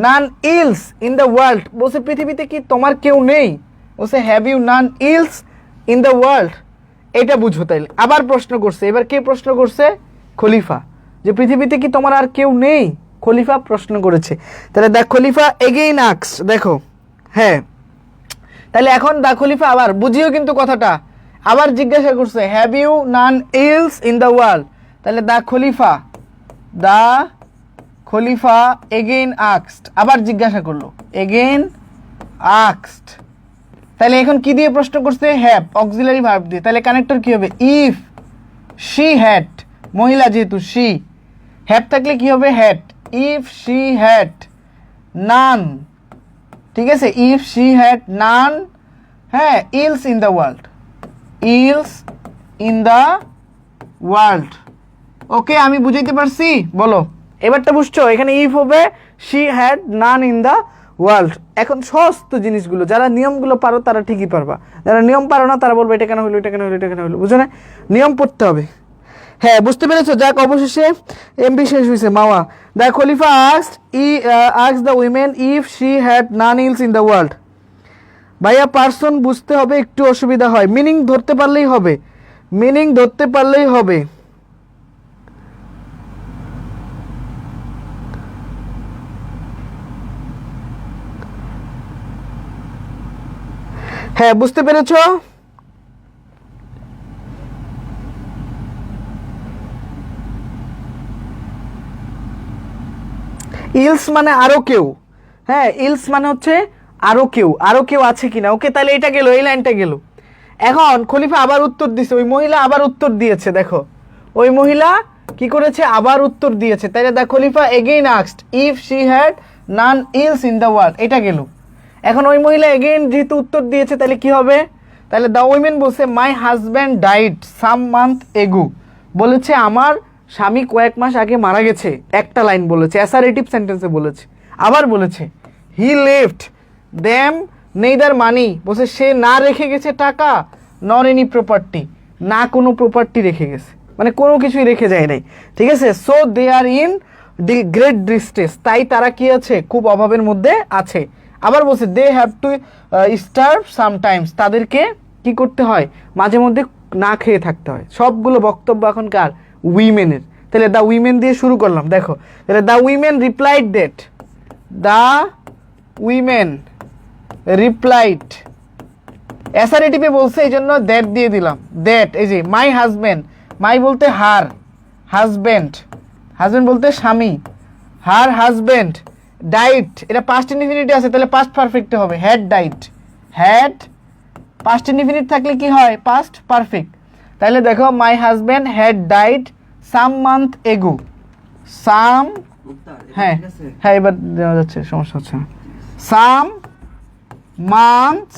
none else in the world, বলছে পৃথিবীতে কি তোমার কেউ নেই, বলছে have you none else in the world, এটা বুঝো। তাইলে আবার প্রশ্ন করছে, এবার কে প্রশ্ন করছে, খলিফা, যে পৃথিবীতে কি তোমার আর কেউ নেই, খলিফা প্রশ্ন করেছে, তাহলে দ্য খলিফা এগেইন আস্কড, দেখো হ্যাঁ, তাহলে এখন দ্য খলিফা আবার বুঝিও কিন্তু কথাটা, আবার জিজ্ঞাসা করছে have you none else in the world, তাহলে দ্য খলিফা এগেইন আস্কড, আবার জিজ্ঞাসা করলো, এগেইন আস্কড, তাহলে এখন কি দিয়ে প্রশ্ন করছে, হ্যাভ, অক্সিলারি ভার্ব দিয়ে, তাহলে কানেক্টর কি হবে, ইফ শি হ্যাড, মহিলা যেহেতু শি, হ্যাভ থাকলে কি হবে, had, if she had none, ঠিক আছে, ইফ শি হ্যাড নান, হ্যাঁ else in the world, else in the world. Okay আমি বুঝাইতে পারছি, বলো এবারটা বুঝছো, এখানে ইফ হবে she had none in the world. এখন সস্ত জিনিসগুলো যারা নিয়মগুলো পারো তারা ঠিকই পারবা, যারা নিয়ম পারো না তারা বলবে এটা কেন হলো, এটা কেন হলো, এটা কেন হলো, বুঝো না, নিয়ম পড়তে হবে। হ্যাঁ বুঝতে পেরেছো, যাক অবশেষে এমবি শেষ হয়েছে মাওয়া। The Khalifa asked the women if she had none else in the world. ভাইয়া পার্সন বুঝতে হবে, একটু অসুবিধা হয়, মিনিং ধরতে পারলেই হবে, মিনিং ধরতে পারলেই হবে। হ্যাঁ বুঝতে পেরেছো, ইলস মানে আরো কেউ, হ্যাঁ ইলস মানে হচ্ছে আরো কেউ আছে কিনা। ওকে তাহলে এটা গেল, এই লাইনটা গেল। এখন খলিফা আবার উত্তর দিয়েছে, ওই মহিলা আবার উত্তর দিয়েছে, দেখো ওই মহিলা কি করেছে, আবার উত্তর দিয়েছে। তাইলে the Khalifa again asked if she had none else in the world, এটা গেল। এখন ওই মহিলা এগেইন যেহেতু উত্তর দিয়েছে, তাহলে কি হবে, তাহলে দ্য উইমেন বলছে my husband died some month এগো, বলেছে আমার স্বামী কয়েক মাস আগে মারা গেছে, একটা লাইন বলেছে, অ্যাসারেটিভ সেন্টেন্সে বলেছে। আবার বলেছে হি লেফট দেম নেইদার মানি, বলছে সে না রেখে গেছে টাকা, নর এনি প্রপার্টি, না কোনো প্রপার্টি রেখে গেছে, মানে কোনো কিছুই রেখে যায় নাই, ঠিক আছে। So they are in the great distress, তাই তারা কি আছে, খুব অভাবের মধ্যে আছে। আবার বলছে they have to starve sometimes, তাদেরকে কি করতে হয়, মাঝে মধ্যে না খেয়ে থাকতে হয়। সবগুলো বক্তব্য এখনকার উইমেনের। তাহলে দ্য উইমেন দিয়ে শুরু করলাম, দেখো তাহলে the women replied that, the women replied, অ্যাসারেটিভে বলছে এই জন্য দ্যাট দিয়ে দিলাম, দ্যাট, এই যে মাই হাজব্যান্ড, মাই বলতে হার, হাজব্যান্ড, হাজব্যান্ড বলতে স্বামী, হার হাজব্যান্ড ডাইট, এটা পাস্ট ইনডিফিনিট আছে, তাহলে পাস্ট পারফেক্ট হবে, হ্যাড ডাইট, হ্যাড পাস্ট ইনডিফিনিট থাকলে কি হয়, পাস্ট পারফেক্ট। তাহলে দেখো মাই হাজব্যান্ড হ্যাড ডাইট সাম মান্থ এগো, সাম, হ্যাঁ হ্যাঁ এবার দেওয়া যাচ্ছে, সমস্যা হচ্ছে না, সাম মান্থস,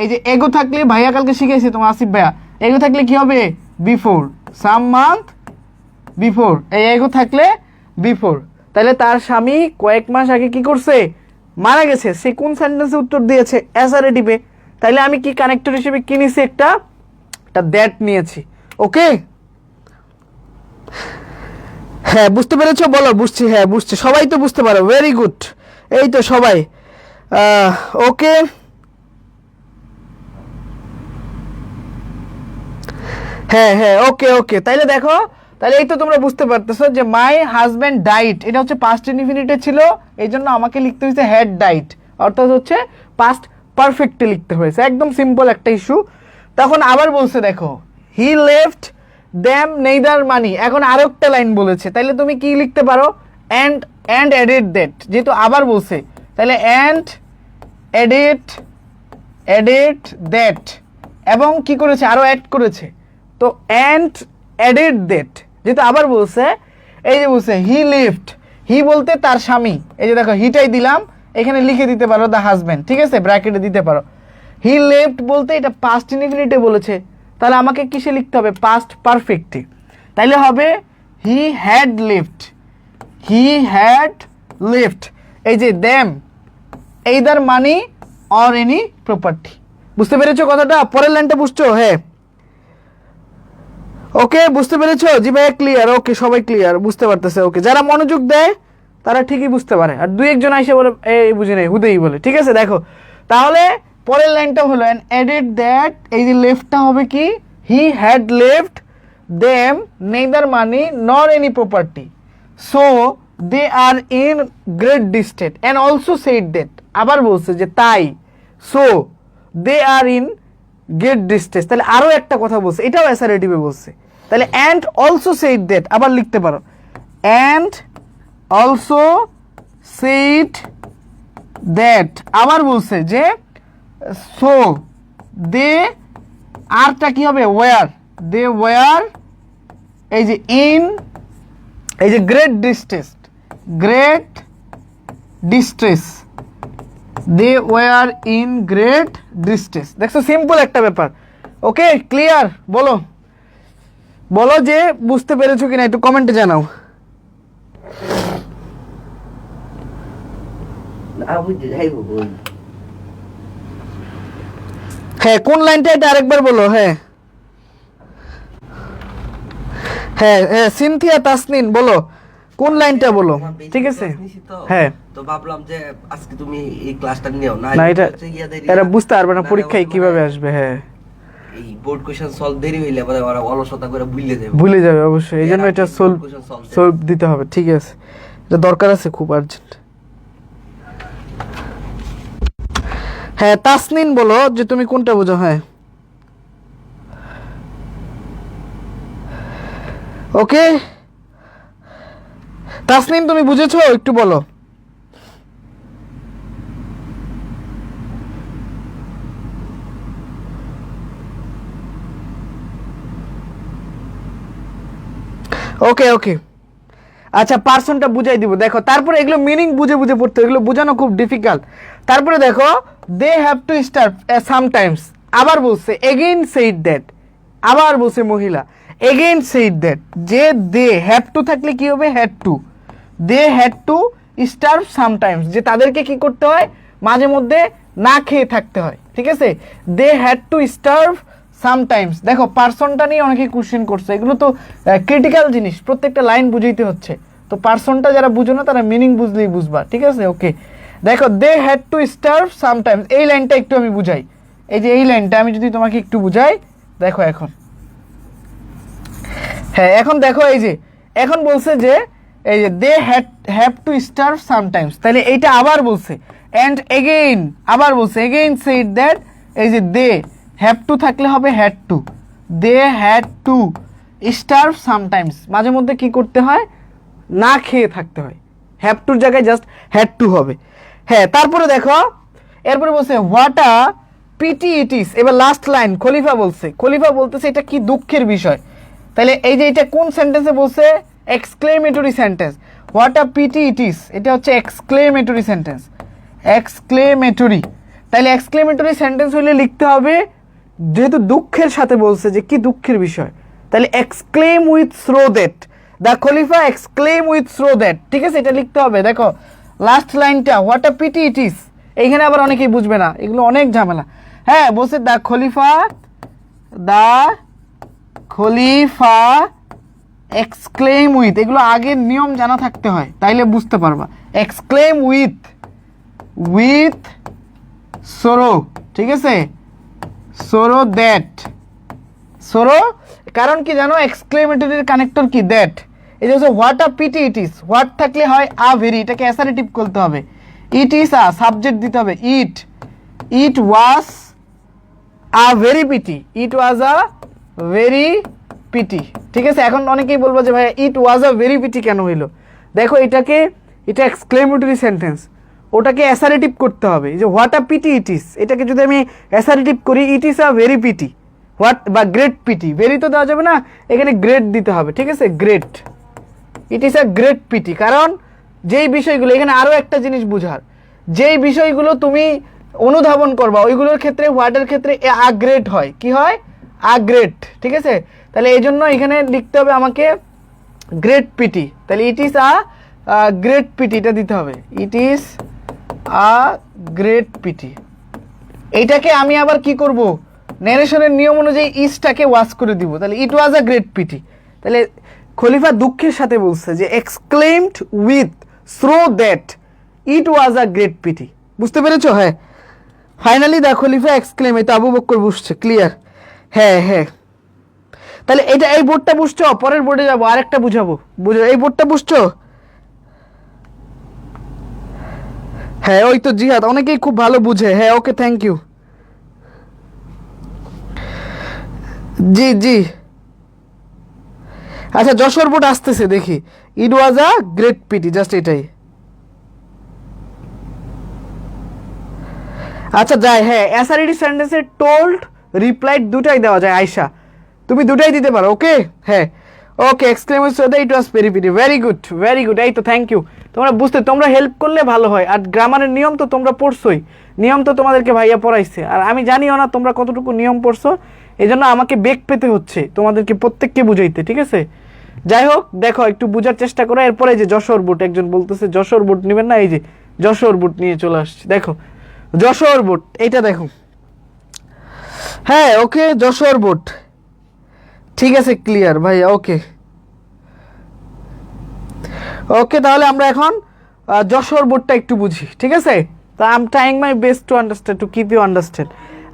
এই যে এগো থাকলে, ভাইয়া কালকে শিখেছি তোমার আসিফ ভাইয়া, এগো থাকলে কি হবে, বিফোর, সাম মান্থ বিফোর, এই এগো থাকলে বিফোর। তাহলে তার স্বামী কয়েক মাস আগে কি করছে, মারা গেছে। সে কোন সেন্টেন্সে উত্তর দিয়েছে, অ্যাসারেটিভে। তাইলে আমি কি কানেক্টর হিসেবে কি নিয়েছি, একটা দ্যাট নিয়েছি। ওকে, হ্যাঁ বুঝতে পেরেছো, বলো বুঝছি, হ্যাঁ বুঝছি, সবাই তো বুঝতে পারো, ভেরি গুড, এই তো সবাই ওকে। হ্যাঁ হ্যাঁ ওকে ওকে, তাইলে দেখো, তাহলে এই তো তোমরা বুঝতে পারতেছো যে মাই হাজব্যান্ড ডাইট, এটা হচ্ছে পাস্ট ইনডিফিনিটে ছিল, এই জন্য আমাকে লিখতে হয়েছে হ্যাড ডাইট, অর্থাৎ হচ্ছে পাস্ট পারফেক্টে লিখতে হয়েছে, একদম সিম্পল একটা ইস্যু। তখন আবার বলছে দেখো হি লেফট দ্যাম নেইদার মানি, এখন আরো একটা লাইন বলেছে, তাইলে তুমি কি লিখতে পারো, অ্যান্ড অ্যাডেড দ্যাট, যেহেতু আবার বলছে, তাহলে অ্যান্ড অ্যাডেড দ্যাট, এবং কি করেছে, আরো অ্যাড করেছে, তো অ্যান্ড অ্যাডেড দ্যাট, যেহেতু আবার বলছে, এই যে বলছে হি লেফট, হি বলতে তার স্বামী, এই যে দেখো হিটাই দিলাম, এখানে লিখে দিতে পারো দ্য হাজব্যান্ড, ঠিক আছে, ব্র্যাকেটে দিতে পারো। হি লেফট বলতে এটা পাস্ট ইনডিফিনিটে বলেছে, তাহলে আমাকে কিসে লিখতে হবে, পাস্ট পারফেক্টে, তাইলে হবে he had left, he had left, এই যে them either money or any property. বুঝতে পেরেছো কথাটা, পরের লাইনটা বুঝছো, হ্যাঁ ওকে বুঝতে পেরেছো, জি ভাই ক্লিয়ার, ওকে সবাই ক্লিয়ার, বুঝতে পারতেছে, ওকে যারা মনোযোগ দেয় তারা ঠিকই বুঝতে পারে, আর দুই একজন আইসে বলে এই বুঝি নাই, হুদেই বলে, ঠিক আছে। দেখো তাহলে পরের লাইনটা হলো অ্যান্ড অ্যাডেড দ্যাট, এই যে লেফটটা হবে কি, he had left them neither money nor any property, so they are in great distress and also said that, আবার বলছে যে তাই, so they are in great distress, তাহলে আরো একটা কথা বলছে, এটাও অ্যাসারেটিভে বলছে, তাহলে অ্যান্ড অলসো সেড দ্যাট, আবার লিখতে পারো অ্যান্ড অলসো সেড দ্যাট, আবার বলছে যে সো দে, আরটা কি হবে, ওয়ার, দে ওয়ার, এই যে ইন, এই যে great distress, great distress, they were in great distress. দেখছো সিম্পল একটা ব্যাপার, ওকে ক্লিয়ার, বলো বলো যে বুঝতে পেরেছো কিনা, একটু কমেন্টে জানাও। হ্যাঁ কোন লাইনটা, এটা আরেকবার বলো, হ্যাঁ হ্যাঁ হ্যাঁ সিনথিয়া তাসনিন বলো কোন লাইনটা বলো, ঠিক আছে। হ্যাঁ তো ভাবলাম যে আজকে তুমি এই ক্লাসটা নিও না, না এটা এরা বুঝতে পারবে না পরীক্ষায় কিভাবে আসবে, হ্যাঁ এই বোর্ড কোশ্চেন সলভ দেরি হইলে আবার ওরা অলসতা করে ভুলে যাবে অবশ্যই, এই জন্য এটা সলভ দিতে হবে, ঠিক আছে, এটা দরকার আছে খুব আর্জেন্ট। হ্যাঁ তাসনিন বলো যে তুমি কোনটা বুঝো, হ্যাঁ ওকে তাসনিন তুমি বুঝেছো, একটু বলো। ওকে ওকে, আচ্ছা পার্সনটা বুঝাই দিব। দেখো তারপরে এগুলো মিনিং বুঝে বুঝে পড়তে, এগুলো বোঝানো খুব ডিফিকাল্ট। তারপরে দেখো they have to starve sometimes, আবার বলছে এগেইন সেইড দ্যাট, আবার বলছে মহিলা এগেইন সেইড দ্যাট, যে দে হ্যাভ টু থাকলে কি হবে, had to, they had to starve sometimes, যে তাদেরকে কি করতে হয়, মাঝে মধ্যে না খেয়ে থাকতে হয়, ঠিক আছে। They had to starve sometimes. দেখো পার্সনটা নিয়ে অনেকে কোশ্চেন করছে, এগুলো তো ক্রিটিক্যাল জিনিস, প্রত্যেকটা লাইন বুঝাইতে হচ্ছে। তো পার্সনটা যারা বুঝো না তারা মিনিং বুঝলেই বুঝবা, ঠিক আছে। ওকে দেখো they had to starve sometimes, এই লাইনটা একটু আমি বুঝাই। এই যে এই লাইনটা আমি যদি তোমাকে একটু বুঝাই, দেখো এখন, হ্যাঁ এখন দেখো এই যে এখন বলছে যে এই যে they have to starve sometimes, তাহলে এইটা আবার বলছে অ্যান্ড এগেইন, আবার বলছে এগেইন সেইড দ্যাট, এই যে দে হ্যাভ টু থাকলে হবে had to, they had to starve sometimes, মাঝে মধ্যে কি করতে হয়, না খেয়ে থাকতে হয়, হ্যাভ টুর জায়গায় জাস্ট হ্যাড টু হবে। হ্যাঁ তারপরে দেখো এরপরে বলছে হোয়াট আ পিটি ইট ইস, এবার লাস্ট লাইন খলিফা বলছে, খলিফা বলতেছে এটা কি দুঃখের বিষয়। তাহলে এই যে এটা কোন সেন্টেন্সে বলছে, exclamatory sentence, what a pity it is, এটা হচ্ছে এক্সক্লেমেটরি সেন্টেন্স, এক্সক্লেমেটরি। তাহলে এক্সক্লেমেটরি সেন্টেন্স হইলে লিখতে হবে, যেহেতু দুঃখের সাথে বলছে যে কি দুঃখের বিষয়, তাহলে exclaim with throe that, the Khalifa exclaim with throe that, ঠিক আছে, এটা লিখতে হবে। দেখো লাস্ট লাইনটা হোয়াট আ পিটি ইট ইস, এইখানে আবার অনেকেই বুঝবে না, এগুলো অনেক ঝামেলা। হ্যাঁ বলছে দ্য খলিফা এক্সক্লেম উইথ, এগুলো আগের নিয়ম জানা থাকতে হয়, তাইলে বুঝতে পারবা। এক্সক্লেম উইথ সরো, ঠিক আছে, সরো দ্যাট, সরো, কারণ কি জানো এক্সক্লেমেটরির কানেক্টর কি, দ্যাট। এই যে what a pity it is, what থাকলে হয় আ ভেরি, এটাকে অ্যাসারেটিভ করতে হবে, ইট ইস আ সাবজেক্ট দিতে হবে, it was a very pity, it was a very pity, ঠিক আছে। এখন অনেকেই বলবো যে ভাই ইট ওয়াজ আ ভেরি পিটি কেন হইলো, দেখো এটা এক্সক্লেমেটরি সেন্টেন্স, ওটাকে অ্যাসারেটিভ করতে হবে। এই যে হোয়াট আ পিটি ইট ইস, এটাকে যদি আমি অ্যাসারেটিভ করি, ইট is a very PT, what বা গ্রেট পিটি, ভেরি তো দেওয়া যাবে না, এখানে গ্রেট দিতে হবে, ঠিক আছে, great, it is a great pity. কারণ যেই বিষয়গুলো, এখানে আরও একটা জিনিস বুঝার, যেই বিষয়গুলো তুমি অনুধাবন করবা ওইগুলোর ক্ষেত্রে হোয়াটের ক্ষেত্রে আ গ্রেট হয়, কি হয়, আ গ্রেট, ঠিক আছে। তাহলে এই জন্য এখানে লিখতে হবে আমাকে গ্রেট পিটি, তাহলে ইট ইস আ গ্রেট পিটি, এটা দিতে হবে, ইট ইস আ গ্রেট পিটি। এইটাকে আমি আবার কি করব, ন্যারেশনের নিয়ম অনুযায়ী ইসটাকে ওয়াজ করে দিব, তাহলে ইট ওয়াজ আ গ্রেট পিটি। তাহলে খলিফা দুঃখের সাথে বলছে যে exclaimed with throe that it was a great pity, বুঝতে পেরেছো? হ্যাঁ ফাইনালি দা খলিফা এক্সক্লেম, এটা আবু বকর বুঝছে, ক্লিয়ার। হ্যাঁ হ্যাঁ, তাহলে এটা এই বোর্ডটা বুঝছো, পরের বোর্ডে যাবো, আরেকটা বুঝাবো, এই বোর্ডটা বুঝছো? হ্যাঁ ওই তো জিহাদ, অনেকেই খুব ভালো বুঝে। হ্যাঁ ওকে থ্যাংক ইউ। জি জি, আচ্ছা যশোর বোর্ড আসতেছে দেখি, ইট was a great PT, just এটাই। আচ্ছা যাই, হ্যাঁ অ্যাসারিটি সেন্টেন্সে টোল্ড রিপ্লাইড দুটাই দেওয়া যায়, আয়শা তুমি দুটাই দিতে পারো, ওকে। হ্যাঁ okay, exclamation it was very pity, very good, এই তো থ্যাংক ইউ। তোমরা বুঝতে, তোমরা হেল্প করলে ভালো হয়। আর গ্রামারের নিয়ম তো তোমরা পড়ছোই, নিয়ম তো তোমাদেরকে ভাইয়া পড়াইছে, আর আমি জানিও না তোমরা কতটুকু নিয়ম পড়ছো, এই জন্য আমাকে বেগ পেতে হচ্ছে তোমাদেরকে প্রত্যেককে বুঝাইতে, ঠিক আছে। যাই হোক দেখো একটু বোঝার চেষ্টা করো। এরপরে যে যশোর বুট, একজন বলতেছে যশোর বুট নেবেন না, এই যে যশোর বুট নিয়ে চলে আসছি, দেখো যশোর বুট, এইটা দেখো। হ্যাঁ ওকে যশোর বুট, ঠিক আছে ক্লিয়ার ভাইয়া, ওকে ওকে। তাহলে আমরা এখন যশোর বোর্ডটা একটু বুঝি, ঠিক আছে। তা I am trying my best to understand, to keep you understand,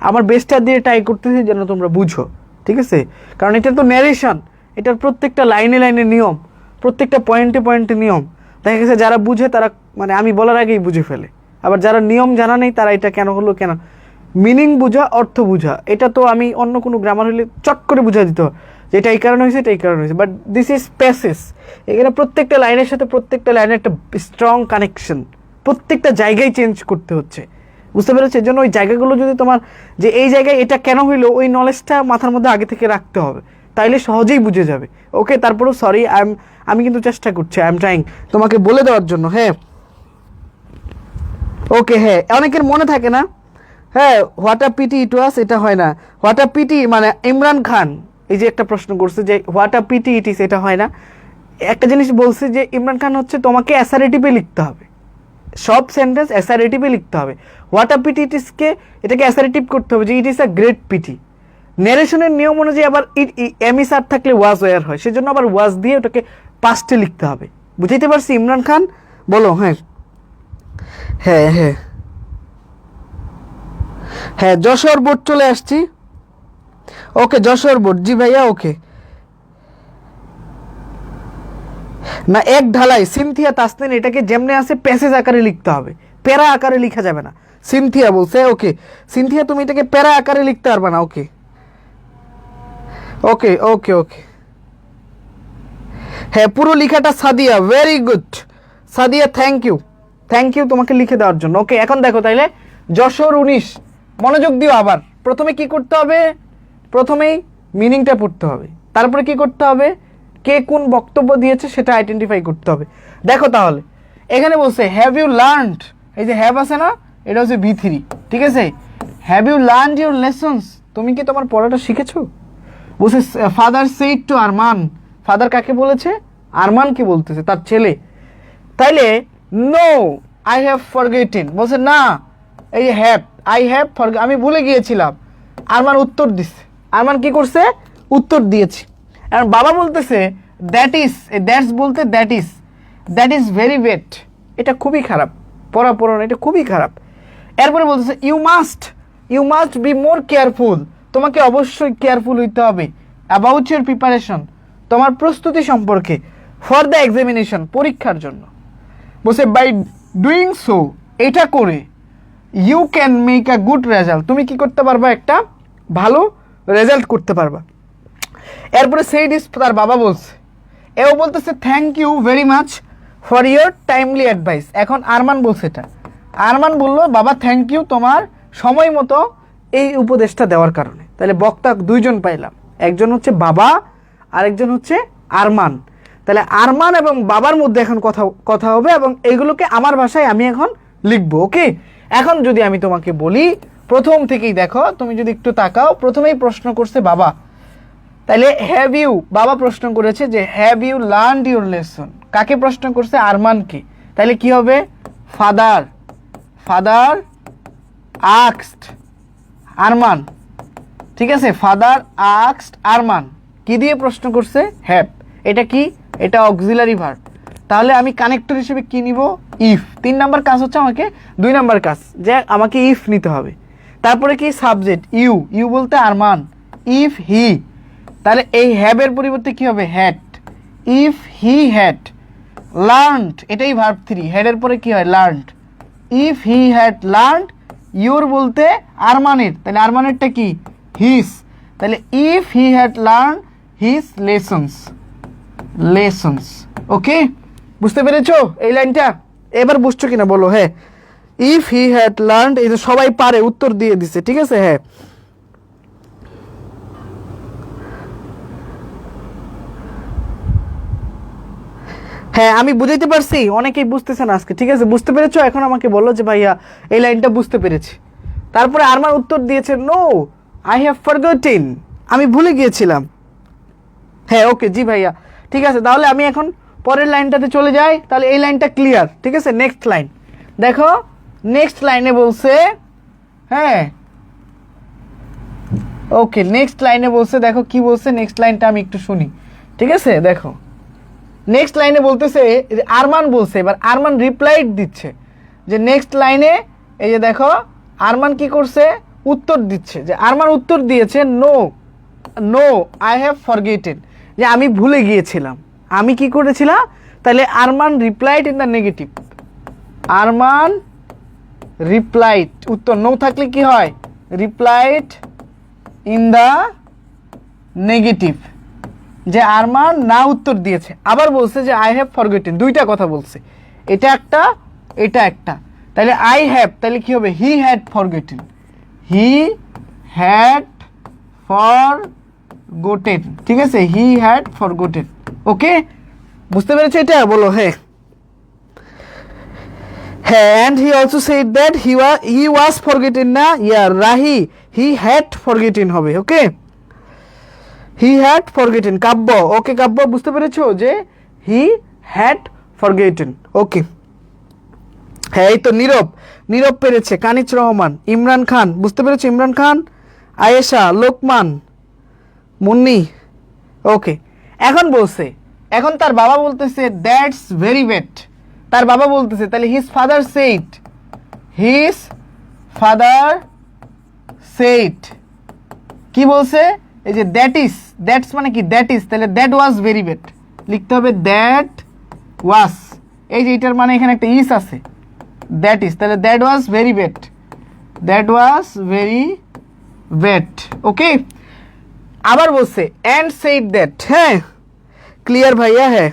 আমার বেস্টটা দিয়ে ট্রাই করতেছি যেন তোমরা বুঝো, ঠিক আছে। কারণ এটা তো ন্যারেশন, এটার প্রত্যেকটা লাইনে লাইনে নিয়ম, প্রত্যেকটা পয়েন্টে পয়েন্টে নিয়ম। দেখা গেছে যারা বুঝে তারা মানে আমি বলার আগেই বুঝে ফেলে, আবার যারা নিয়ম জানা নেই তারা এটা কেন হলো, কেন মিনিং বুঝা, অর্থ বুঝা, এটা তো আমি অন্য কোনো গ্রামার হলে চট করে বুঝা দিত যে এটা এই কারণে হয়েছে, এটা এই কারণে হয়েছে, বাট দিস ইজ প্যাসেজ। এখানে প্রত্যেকটা লাইনের সাথে প্রত্যেকটা লাইনের একটা স্ট্রং কানেকশন, প্রত্যেকটা জায়গায় চেঞ্জ করতে হচ্ছে, বুঝতে পেরেছো? এই জন্য ওই জায়গাগুলো যদি তোমার, যে এই জায়গায় এটা কেন হইলো, ওই নলেজটা মাথার মধ্যে আগে থেকে রাখতে হবে, তাইলে সহজেই বুঝে যাবে। ওকে, তারপরেও সরি, আমি কিন্তু চেষ্টা করছি, আই এম ট্রাইং তোমাকে বলে দেওয়ার জন্য। হ্যাঁ ওকে, হ্যাঁ অনেকের মনে থাকে না, হ্যাঁ হোয়াট আ পিটি ইট ওয়াজ, এটা হয় না। হোয়াট আ পিটি মানে ইমরান খান এই যে একটা প্রশ্ন করছে যে what a pity it is, এটা হয় না। একটা জিনিস বলছে যে ইমরান খান হচ্ছে তোমাকে অ্যাসারেটিভে লিখতে হবে, সব সেন্টেন্স অ্যাসারেটিভে লিখতে হবে। হোয়াট আ পিটি ইট ইসকে এটাকে অ্যাসারেটিভ করতে হবে যে ইট ইস আ গ্রেট পিটি। ন্যারেশনের নিয়ম অনুযায়ী আবার এমিস আর থাকলে ওয়াজ ওয়ার হয়, সেজন্য আবার ওয়াজ দিয়ে ওটাকে পাস্টে লিখতে হবে। বুঝাইতে পারছি ইমরান খান? বলো। হ্যাঁ হ্যাঁ হ্যাঁ হ্যাঁ যশোর বোর্ড চলে আসছি। ওকে যশোর বোর্ড, জি ভাইয়া ওকে। না এক ঢালাই সিনথিয়া তাসনিন, এটাকে যেমনি আছে প্যাসেজ আকারে লিখতে হবে, প্যারা আকারে লেখা যাবে না। সিনথিয়া বলছে ওকে, সিনথিয়া তুমি এটাকে প্যারা আকারে লিখতে পারবে না। ওকে ওকে ওকে ওকে হ্যাঁ পুরো লেখাটা Sadia, very good Sadia, thank you তোমাকে লিখে দেওয়ার জন্য। ওকে এখন দেখো তাইলে যশোর 19, মনোযোগ দিও। আবার প্রথমে কি করতে হবে? প্রথমেই মিনিংটা পড়তে হবে, তারপরে কি করতে হবে? কে কোন বক্তব্য দিয়েছে সেটা আইডেন্টিফাই করতে হবে। দেখো তাহলে এখানে বলছে হ্যাভ ইউ লার্নড, এই যে হ্যাভ আছে না, এটা হচ্ছে V3, ঠিক আছে। Have you learned your lessons, তুমি কি তোমার পড়াটা শিখেছো? বলছে father said to Arman, father কাকে বলেছে? আরমানকে বলতেছে, তার ছেলে। তাইলে নো আই হ্যাভ ফরগেটেন, বলছে না এই যে হ্যাভ, আই হ্যাভ আমি ভুলে গিয়েছিলাম। আরমান উত্তর দিচ্ছে, আরমান কি করছে? উত্তর দিয়েছি। আর বাবা বলতেছে দ্যাট ইজ, দ্যাটস বলতে দ্যাট ইজ ভেরি ব্যাড, এটা খুবই খারাপ, পড়া না, এটা খুবই খারাপ। এরপরে বলতেছে you must be more careful, তোমাকে অবশ্যই কেয়ারফুল হইতে হবে। অ্যাবাউট ইউর প্রিপারেশন, তোমার প্রস্তুতি সম্পর্কে। ফর দ্য এক্সামিনেশন, পরীক্ষার জন্য। বলছে বাই ডুইং সো, এটা করে you can make a good result, তুমি কি করতে পারবা? একটা ভালো রেজাল্ট করতে পারবা। এরপরে সেইড ইজ, তার বাবা বলছে, এও বলতেছে thank you very much for your timely advice. এখন আরমান বলছে, এটা আরমান বললো বাবা থ্যাংক ইউ তোমার সময় মতো এই উপদেশটা দেওয়ার কারণে। তাহলে বক্তা দুইজন পাইলাম, একজন হচ্ছে বাবা, আরেকজন হচ্ছে আরমান। তাহলে আরমান এবং বাবার মধ্যে এখন কথা হবে, এবং এইগুলোকে আমার ভাষায় আমি এখন লিখবো। ওকে, এখন যদি আমি তোমাকে বলি প্রথম থেকেই দেখো, তুমি যদি একটু তাকাও, প্রথমেই প্রশ্ন করছে বাবা, তাহলে হ্যাভ ইউ, বাবা প্রশ্ন করেছে যে have you learned your lesson, কাকে প্রশ্ন করছে? আরমানকে। তাহলে কি হবে? ফাদার আস্কড আরমান, ঠিক আছে। ফাদার আস্কড আরমান, কি দিয়ে প্রশ্ন করছে? হ্যাভ। এটা কি? এটা অক্সিলারি ভার্ব। তাহলে আমি কানেক্টর হিসেবে কি নিব? ইফ। 3 নাম্বার কাজ হচ্ছে আমাকে, 2 নাম্বার কাজ যে আমাকে ইফ নিতে হবে। তারপরে কি? সাবজেক্ট ইউ বলতে আরমান, ইফ হি, তাহলে এই হ্যাভের পরিবর্তে কি হবে? Had. If he had learned, এটাই ভার্ব 3, হ্যাডের পরে কি হয়? Learned. If he had learned your বলতে আরমানের, তাহলে আরমানেরটা কি? হিস। তাহলে if he had learn his lessons. Okay, বুঝতে পেরেছো এই লাইনটা? এবার বুঝছো কিনা বলো। হ্যাঁ ইফ হি হ্যাড লার্নড, এই যে সবাই পারে উত্তর দিয়ে দিছে, ঠিক আছে। হ্যাঁ হ্যাঁ আমি বুঝাইতে পারছি, অনেকেই বুঝতেছে না আজকে, ঠিক আছে। বুঝতে পেরেছো? এখন আমাকে বলো যে ভাইয়া এই লাইনটা বুঝতে পেরেছি। তারপরে আরমান উত্তর দিয়েছে নো আই হ্যাভ ফরগটেন, আমি ভুলে গিয়েছিলাম। হ্যাঁ ওকে জি ভাইয়া, ঠিক আছে। তাহলে আমি এখন পরের লাইনটাতে চলে যাই, তাহলে এই লাইনটা ক্লিয়ার, ঠিক আছে। নেক্সট লাইন দেখো, নেক্সট লাইনে বলছে, হ্যাঁ ওকে নেক্সট লাইনে বলছে, দেখো কি বলছে নেক্সট লাইনটা আমি একটু শুনি, ঠিক আছে। দেখো নেক্সট লাইনে বলতেছে, আরমান বলছে, এবার আরমান রিপ্লাইড দিচ্ছে যে নেক্সট লাইনে, এই যে দেখো আরমান কি করছে? উত্তর দিচ্ছে, যে আরমান উত্তর দিয়েছে নো আই হ্যাভ ফরগেটেন, যে আমি ভুলে গিয়েছিলাম। আমি কি করেছিলাম? তাহলে Arman replied in the negative, Arman replied, উত্তর নো থাকলে কি হয়? রিপ্লাইড ইন দ্য নেগেটিভ, যে আরমান না উত্তর দিয়েছে। আবার বলছে যে আই হ্যাভ ফরগেটেন, দুইটা কথা বলছে, এটা একটা এটা একটা। তাহলে আই হ্যাভ, তাহলে কি হবে? He had forgotten, he had gotten, ঠিক আছে, হি হ্যাড ফরগটেন। ওকে, বুঝতে পেরেছো এটা? বলো হ্যাঁ। হ্যাঁ, and he also said that he was forgotten না, রাহি he had forgotten হবে। ওকে, he had forgotten। কাব্য, ওকে কাব্য, বুঝতে পেরেছো যে he had forgotten। ওকে, হ্যাঁ এই তো নীরব, নীরব পেরেছে। কানিজ রহমান, ইমরান খান, বুঝতে পেরেছো? ইমরান খান, আয়েশা, লোকমান, মুন্নি। ওকে, এখন বলছে, এখন তার বাবা বলতেছে দ্যাটস ভেরি ব্যাড। তার বাবা বলতেছে, তাহলে his father said, his father said কি বলছে? এই যে দ্যাট ইজ, দ্যাটস মানে কি? দ্যাট ইজ, তাহলে দ্যাট ওয়াজ ভেরি ব্যাড লিখতে হবে, দ্যাট ওয়াজ। এই যে এটার মানে এখানে একটা ইস আছে, দ্যাট ইজ, তাহলে that was very bad, that was very bad. Okay, আবার বলছে অ্যান্ড সেইড দ্যাট। হ্যাঁ, ক্লিয়ার ভাইয়া? হ্যাঁ,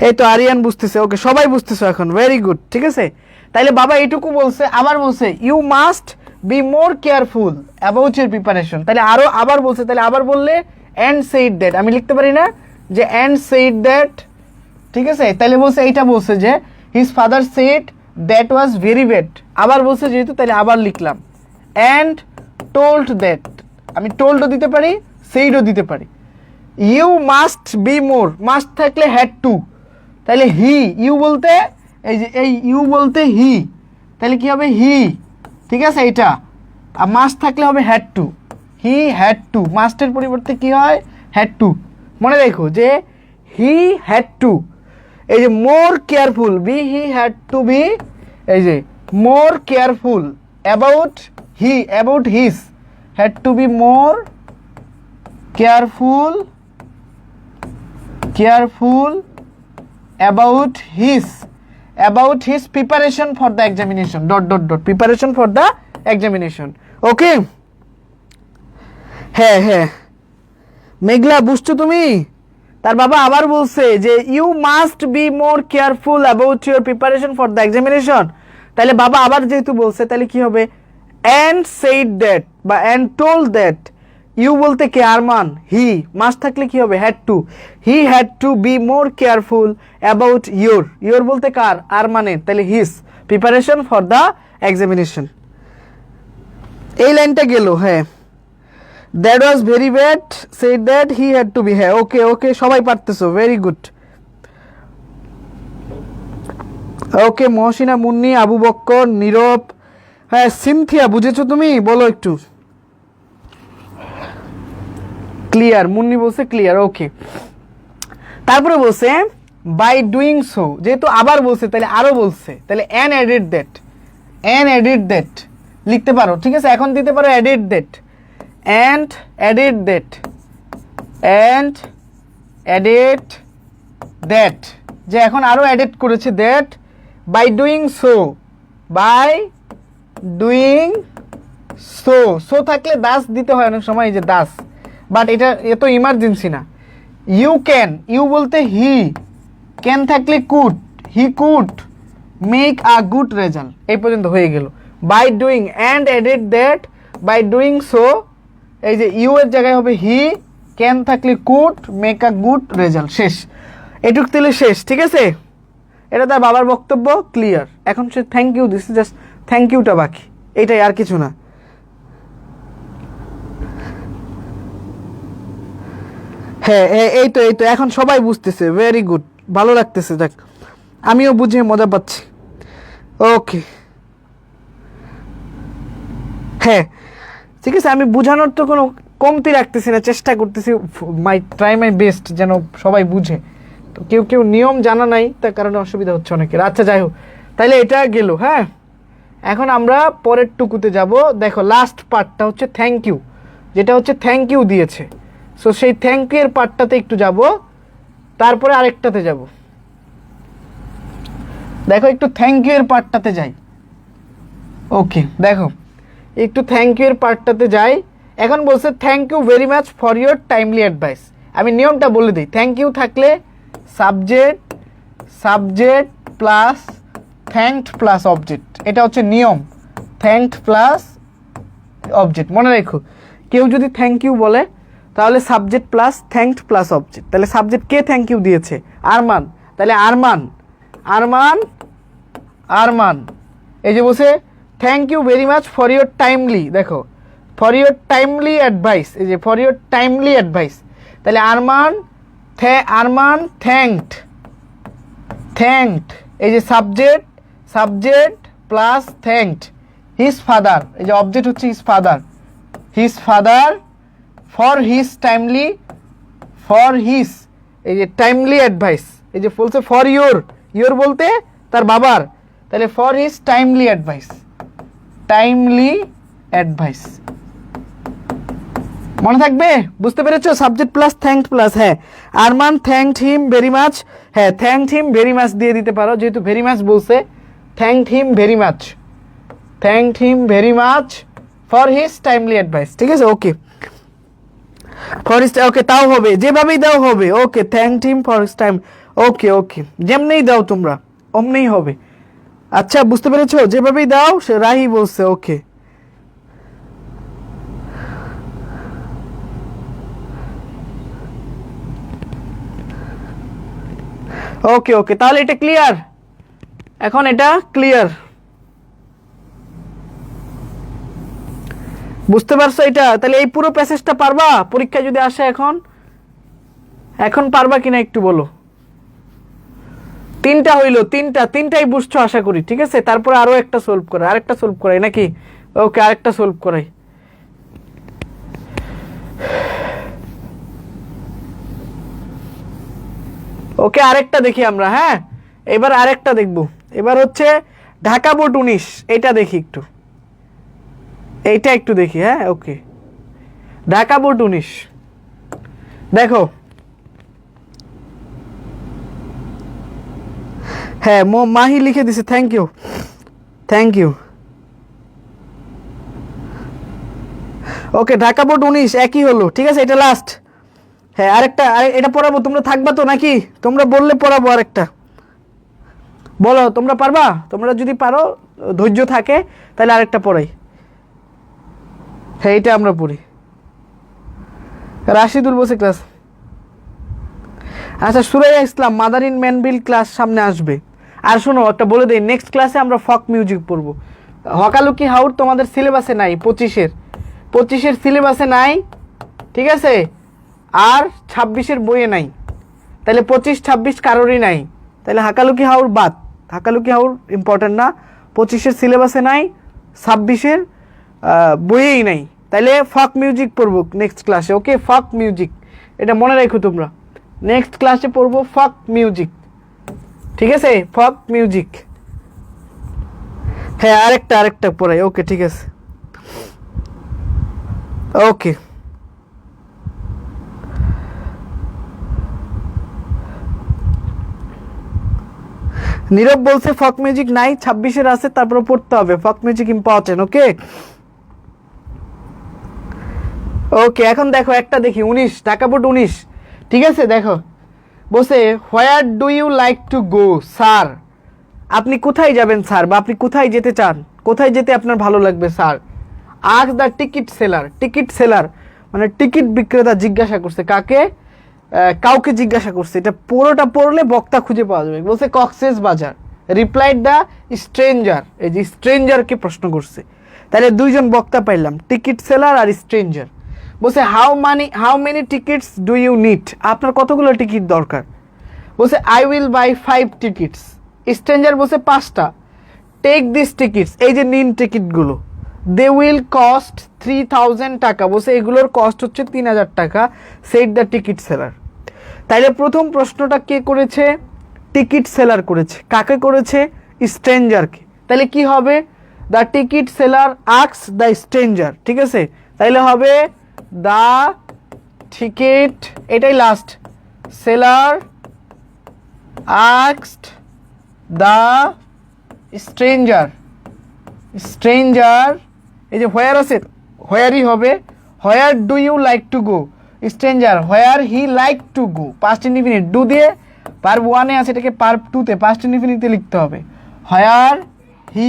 এই তো আরিয়ান বুঝতেছে। ওকে, সবাই বুঝতেছো এখন, ভেরি গুড। ঠিক আছে, তাইলে বাবা এইটুকু বলছে, আবার বলছে you must be more careful about your preparation. তাহলে আরো আবার বলছে, তাহলে আবার বললে অ্যান্ড সেইড দ্যাট, আমি লিখতে পারি না যে অ্যান্ড সেইড দ্যাট? ঠিক আছে, তাহলে বলছে এইটা বলছে যে his father said that was very bad. আবার বলছে যেহেতু, তাহলে আবার লিখলাম অ্যান্ড টোল্ড দ্যাট। আমি টোল্ডও দিতে পারি, সেইডও দিতে পারি। You must be more, must থাকলে হ্যাড টু, তাহলে হি, ইউ বলতে এই যে এই ইউ বলতে হি, তাহলে কি হবে? হি। ঠিক আছে, এটা আর মাস্ট থাকলে হবে had to, he had to. মাস্টের পরিবর্তে কি হয়? Had to. মনে রেখো যে হি হ্যাড টু, এই যে more careful, be he had to be, এই যে more careful about he, about his, had to be more careful, careful about his preparation for the examination, ... preparation for the examination. Okay, হ্যাঁ হ্যাঁ মেঘলা, বুঝছো তুমি? তার বাবা আবার বলছে যে you must be more careful about your preparation for the examination. তাহলে বাবা আবার যেহেতু বলছে, তাহলে কি হবে? অ্যান্ড সেইড দ্যাট বা অ্যান্ড টোল্ড দ্যাট। ইউ বলতে কে? আরমান, হি, মাস্ট থাকলে কি হবে? Had to, he had to be more careful about your, your বলতে কার? আরমানের, তাহলে his preparation for the examination. এই লাইনটা গেল। হ্যাঁ, that was very bad, said that he had to be. হ্যাঁ, ওকে ওকে, সবাই পারতেছো, very good. Okay, Mohsina, Munni, Abu Bakkar, Nirob, হ্যাঁ সিনথিয়া, বুঝেছো তুমি? বলো একটু। ক্লিয়ার, মুন্নি বলছে ক্লিয়ার। ওকে, তারপরে বলছে বাই ডুইং সো, যেহেতু আবার বলছে তাহলে আরো বলছে, তাহলে an added that, an added that লিখতে পারো। ঠিক আছে, এখন দিতে পারো added that, and added that, and added that, যে এখন আরো এডিট করেছে that. By doing so, by doing so, so থাকলে দাস দিতে হয় অনেক সময়, এই যে দাস, বাট এটা এত ইমার্জেন্সি না। ইউ ক্যান, ইউ বলতে হি, ক্যান থাকলে could, he could make a good result. এই পর্যন্ত হয়ে গেল। By doing and added that, by doing so, এই যে ইউ এর জায়গায় হবে হি, ক্যান থাকলে could make a good result. শেষ, এটুক দিলে শেষ। ঠিক আছে, এটা তার বাবার বক্তব্য, ক্লিয়ার। এখন সে thank you this, just thank ইউটা বাকি, এটাই, আর কিছু না। হ্যাঁ, এই তো এই তো, এখন সবাই বুঝতেছে, ভেরি গুড, ভালো লাগতেছে। দেখ, আমিও বুঝে মজা পাচ্ছি। ওকে, হ্যাঁ ঠিক আছে, আমি বোঝানোর তো কোনো কমতি রাখতেছি না, চেষ্টা করতেছি, ট্রাই মাই বেস্ট যেন সবাই বুঝে। তো কেউ কেউ নিয়ম জানা নাই, তার কারণে অসুবিধা হচ্ছে অনেকের। আচ্ছা যাই হোক, তাহলে এটা গেল। হ্যাঁ, এখন আমরা পরের টুকুতে যাব। দেখো, লাস্ট পার্টটা হচ্ছে থ্যাংক ইউ, যেটা হচ্ছে থ্যাংক ইউ দিয়েছে। সো সেই থ্যাংক ইউ এর পার্টটাতে একটু যাব, তারপরে আরেকটাতে যাব। দেখো, একটু থ্যাংক ইউ এর পার্টটাতে যাই। ওকে, দেখো একটু থ্যাংক ইউ এর পার্টটাতে যাই। এখন বলছে thank you very much for your timely advice. আমি নিয়মটা বলে দিই, থ্যাংক ইউ থাকলে subject, subject plus thanked plus object, এটা হচ্ছে নিয়ম, থ্যাঙ্কড প্লাস অবজেক্ট। মনে রেখো, কেউ যদি থ্যাংক ইউ বলে তাহলে subject plus thanked plus object. তাহলে সাবজেক্ট কে থ্যাংক ইউ দিয়েছে? আরমান। তাহলে আরমান আরমান আরমান এই যে বসে thank you very much for your timely, দেখো ফর ইউর টাইমলি অ্যাডভাইস, এই যে ফর ইউর টাইমলি অ্যাডভাইস। তাহলে আরমান আরমান থ্যাঙ্কড এই যে subject plus thanked his father, এই যে অবজেক্ট হচ্ছে হিজ ফাদার ফর হিজ এই যে টাইমলি অ্যাডভাইস, এই যে বলছে ফর ইয়োর বলতে তার বাবার, তাহলে ফর হিজ টাইমলি অ্যাডভাইস। মনে থাকবে? বুঝতে পেরেছো? সাবজেক্ট প্লাস থ্যাঙ্কড প্লাস, হ্যাঁ Arman thanked him very much, হ্যাঁ থ্যাঙ্কড হিম ভেরি মাচ দিয়ে দিতে পারো, যেহেতু ভেরি মাচ বলছে। Thanked him very much for his timely advice, ঠিক আছে? ওকে ফর হিজ, ওকে তাও হবে, যেভাবেই দাও হবে। Okay thanked him for his time, okay যেমনেই দাও তোমরা অমনেই হবে। আচ্ছা বুঝতে পেরেছো? যেভাবেই দাও, সে রাহি বলছে। ওকে ওকে তাহলে এটা ক্লিয়ার, এখন এটা ক্লিয়ার, বুঝতে পারছো এটা? তাহলে এই পুরো প্যাসেজটা পারবা পরীক্ষায় যদি আসে? এখন পারবা কিনা একটু বলো। তিনটা হইলো, তিনটাই বুঝছো আশা করি, ঠিক আছে? তারপরে আরেকটা সলভ করাই নাকি? ওকে আরেকটা সলভ করাই। ওকে আরেকটা দেখি আমরা, হ্যাঁ এবার আরেকটা দেখব। এবার হচ্ছে ঢাকা বোর্ড 19, এটা দেখি একটু দেখি, হ্যাঁ ওকে ঢাকা বোর্ড 19 দেখো, হ্যাঁ মাহি লিখে দিছে, thank you. Okay Dhaka board 19 একই হলো, ঠিক আছে? এটা লাস্ট, হ্যাঁ আরেকটা, এটা পড়াবো, তোমরা থাকবা তো নাকি? তোমরা বললে পড়াবো আরেকটা, বলো তোমরা পারবা? তোমরা যদি পারো, ধৈর্য থাকে, তাহলে আরেকটা পড়াই। হ্যাঁ এটা আমরা পড়ি। রাশিদুল বসে ক্লাস, আচ্ছা সুরাইয়া ইসলাম মাদারিন ম্যানবিল ক্লাস সামনে আসবে। আর শোনো একটা বলে দেই, নেক্সট ক্লাসে আমরা ফক মিউজিক পড়বো। হকালুকি হাউর তোমাদের সিলেবাসে নাই, 25-এর সিলেবাসে নাই, ঠিক আছে? আর 26-এর বইয়ে নাই, তাহলে 25-26 কারোরই নাই, তাহলে হাকালুকি হাউর বাদ। হাকালুকি হাউর ইম্পর্টেন্ট না, 25-এর সিলেবাসে নাই, 26-এর বইয়েই নাই, তাহলে ফক মিউজিক পড়বো নেক্সট ক্লাসে। ওকে ফক মিউজিক, এটা মনে রাখো তোমরা, নেক্সট ক্লাসে পড়বো ফক মিউজিক, ঠিক আছে? ফক মিউজিক, হ্যাঁ আরেকটা পড়াই। ওকে ঠিক আছে, ওকে নীরব বলছে ফক মিউজিক নাই, 26-এর আছে, তারপরে পড়তে হবে। ফক মিউজিক ইম্পর্টেন্ট। ওকে এখন দেখো একটা দেখি, 19 ঢাকা বোর্ড 19, ঠিক আছে? দেখো বসে where do you like to go sir, আপনি কোথায় যাবেন স্যার, বা আপনি কোথায় যেতে চান, কোথায় যেতে আপনার ভালো লাগবে sir. Ask the ticket seller মানে টিকিট বিক্রেতা জিজ্ঞাসা করছে কাকে? কাউকে জিজ্ঞাসা করছে। এটা পুরোটা পড়লে বক্তা খুঁজে পাওয়া যাবে। বলছে কক্সেস বাজার, রিপ্লাইড দ্য স্ট্রেঞ্জার, এই যে স্ট্রেঞ্জারকে প্রশ্ন করছে, তাহলে দুইজন বক্তা পাইলাম, টিকিট সেলার আর স্ট্রেঞ্জার। বলছে how many tickets do you need, আপনার কতগুলো টিকিট দরকার? বলছে I will buy 5 tickets. Stranger বলছে 5টা। টেক দিস টিকিটস, এই যে নিন টিকিটগুলো, দে উইল কস্ট 3000 টাকা। বলছে এগুলোর কস্ট হচ্ছে 3000 টাকা, সেট দ্য টিকিট সেলার। তাইলে প্রথম প্রশ্নটা কে করেছে? টিকিট সেলার করেছে। কাকে করেছে? স্ট্রেঞ্জারকে। তাহলে কি হবে? The ticket seller asks the stranger, ঠিক আছে? তাইলে হবে দ্য টিকিট, এটাই last, seller asked the stranger, এই যে হোয়ার আছে, হোয়ারই হবে। Where do you like to go, stranger where he like to go, past indefinite do দিয়ে ভার্ব 1-এ আছে, এটাকে ভার্ব 2-তে পাস্ট ইনডিফিনিটে লিখতে হবে। হোয়ার হি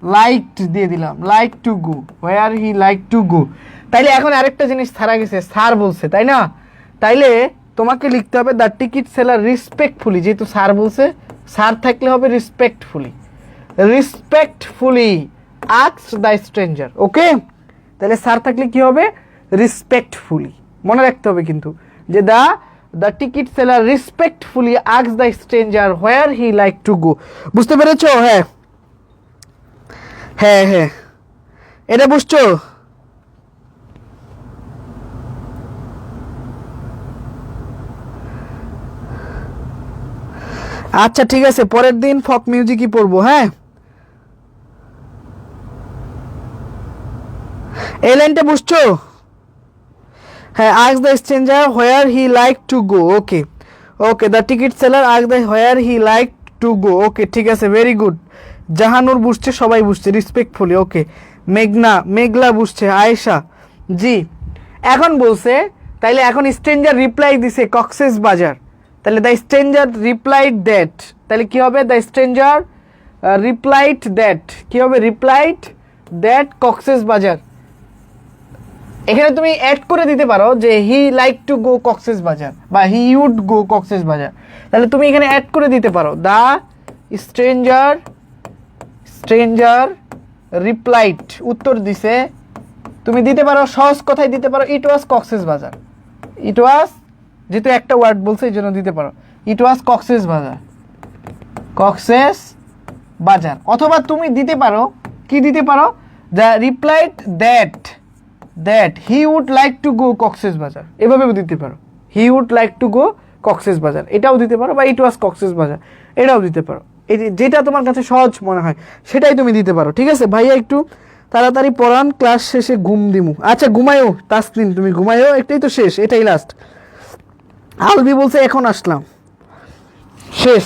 লাইকড দিয়ে দিলাম, like to go, where he like to গো। তাইলে এখন আরেকটা জিনিস ছাড়া গেছে, স্যার বলছে, তাই না? তাইলে তোমাকে লিখতে হবে দ্য টিকিট সেলার রেসপেক্টফুলি, যেহেতু স্যার বলছে, স্যার থাকলে হবে respectfully, respectfully asked the stranger. Okay, তাহলে স্যার থাকলে কি হবে? রেসপেক্টফুলি। মনে রাখতে হবে কিন্তু যে the ticket seller respectfully asked the stranger where he like to গো। বুঝতে পেরেছো? হ্যাঁ হ্যাঁ হ্যাঁ, এটা বুঝছো? আচ্ছা ঠিক আছে, পরের দিন ফক মিউজিকই পড়বো। হ্যাঁ, এই লাইনটা বুঝছো? হ্যাঁ, ask the stranger where he like to go. Okay okay, the ticket seller ask the where he like to go. Okay ঠিক আছে, ভেরি গুড। জাহানুর বুঝছে, সবাই বুঝছে রেসপেক্টফুলি। ওকে, মেঘলা বুঝছে, আয়েশা জি। এখন বলছে, তাইলে এখন স্ট্রেঞ্জার রিপ্লাই দিছে কক্সেস বাজার, তাহলে দ্য স্ট্রেঞ্জার রিপ্লাইড দ্যাট, তাহলে কি হবে? দ্য স্ট্রেঞ্জার রিপ্লাইড দ্যাট, কি হবে? রিপ্লাইড দ্যাট কক্সেস বাজার। এখানে তুমি অ্যাড করে দিতে পারো যে হি লাইক টু গো কক্সেস বাজার বা হি উড গো কক্সেস বাজার, তাহলে তুমি এখানে অ্যাড করে দিতে পারো দ্য স্ট্রেঞ্জার রিপ্লাইড, উত্তর দিছে। তুমি দিতে পারো সহজ কথায় দিতে পারো ইট ওয়াজ কক্সেস বাজার। ইট ওয়াজ, যেহেতু একটা ওয়ার্ড বলছে এই জন্য দিতে পারো ইট ওয়াজ কক্সেস বাজার, কক্সেস বাজার। অথবা তুমি দিতে পারো, কি দিতে পারো? The replied that he would like to go Cox's Bazar, এভাবেও দিতে পারো। He would like to go Cox's Bazar, এটাও দিতে পারো, বা ইট ওয়াজ কক্সেস বাজার, এটাও দিতে পারো। এই যেটা তোমার কাছে সহজ মনে হয় সেটাই তুমি দিতে পারো। ঠিক আছে ভাইয়া, একটু তাড়াতাড়ি পড়ান, ক্লাস শেষে ঘুম দিমু। আচ্ছা ঘুমায়ও তাসনিন, তুমি ঘুমায়ও, এটাই তো শেষ, এটাই লাস্ট। আলবি বলছে এখন আসলাম, শেষ।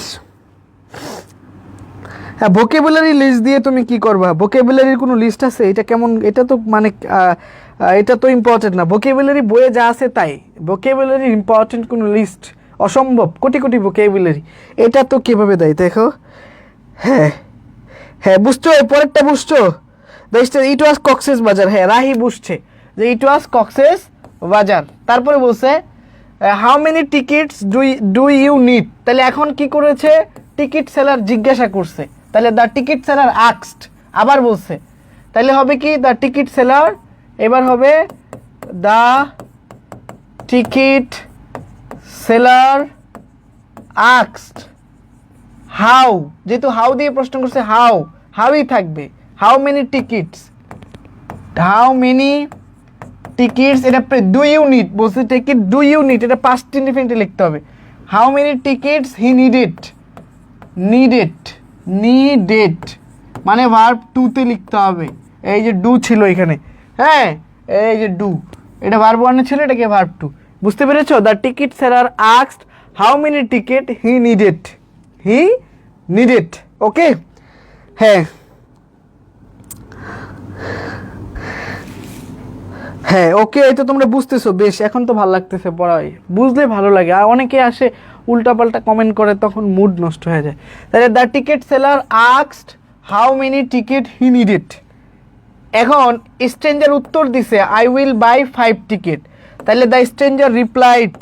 হ্যাঁ, ভোকেবুলারি লিস্ট দিয়ে তুমি কি করবা? ভোকেবুলারির কোনো লিস্ট আছে? এটা কেমন? এটা তো মানে এটা তো ইম্পর্টেন্ট না। ভোকেবুলারি বইয়ে যা আছে তাই। ভোকেবুলারি ইম্পর্টেন্ট কোনো লিস্ট অসম্ভব, কোটি কোটি ভোকেবুলারি, এটা তো কিভাবে দেয় দেখো। হ্যাঁ হ্যাঁ, বুঝছো? এই পরেরটা বুঝছো? ইট ওয়াজ কক্সেস বাজার। হ্যাঁ, রাহি বুঝছে যে ইট ওয়াজ কক্সেস বাজার। তারপরে বলছে how many tickets do you need, তাহলে এখন কি করেছে? টিকিট সেলার জিজ্ঞাসা করছে, তাহলে দ্য টিকিট সেলার আস্কড, আবার বলছে, তাহলে হবে কি? দ্য টিকিট সেলার, এবার হবে the ticket seller asked how, যেহেতু হাউ দিয়ে প্রশ্ন করছে, হাউই থাকবে। হাউ মেনি টিকিটস, এটা ডু ইউ নিড বলছে, টিকিট ডু ইউ নিড, এটা পাস্ট ইনডিফিনিটে লিখতে হবে। How many tickets he needed মানে ভার্ব টুতে লিখতে হবে। এই যে ডু ছিল এখানে, হ্যাঁ এই যে ডু, এটা ভার্ব ওয়ানে ছিল, এটাকে ভার্ব টু। বুঝতে পেরেছো? The ticket seller asked how many ticket he needed. Okay, হ্যাঁ হ্যাঁ ওকে, এই তো তোমরা বুঝতেছো বেশ, এখন তো ভালো লাগতেছে পড়াই, বুঝলে ভালো লাগে। আর অনেকে আসে উল্টাপাল্টা কমেন্ট করে, তখন মুড নষ্ট হয়ে যায়। তাহলে the ticket seller asked how many ticket he needed. এখন স্ট্রেঞ্জার উত্তর দিছে আই উইল বাই 5 টিকিট, তাহলে দ্য স্ট্রেঞ্জার রিপ্লাইড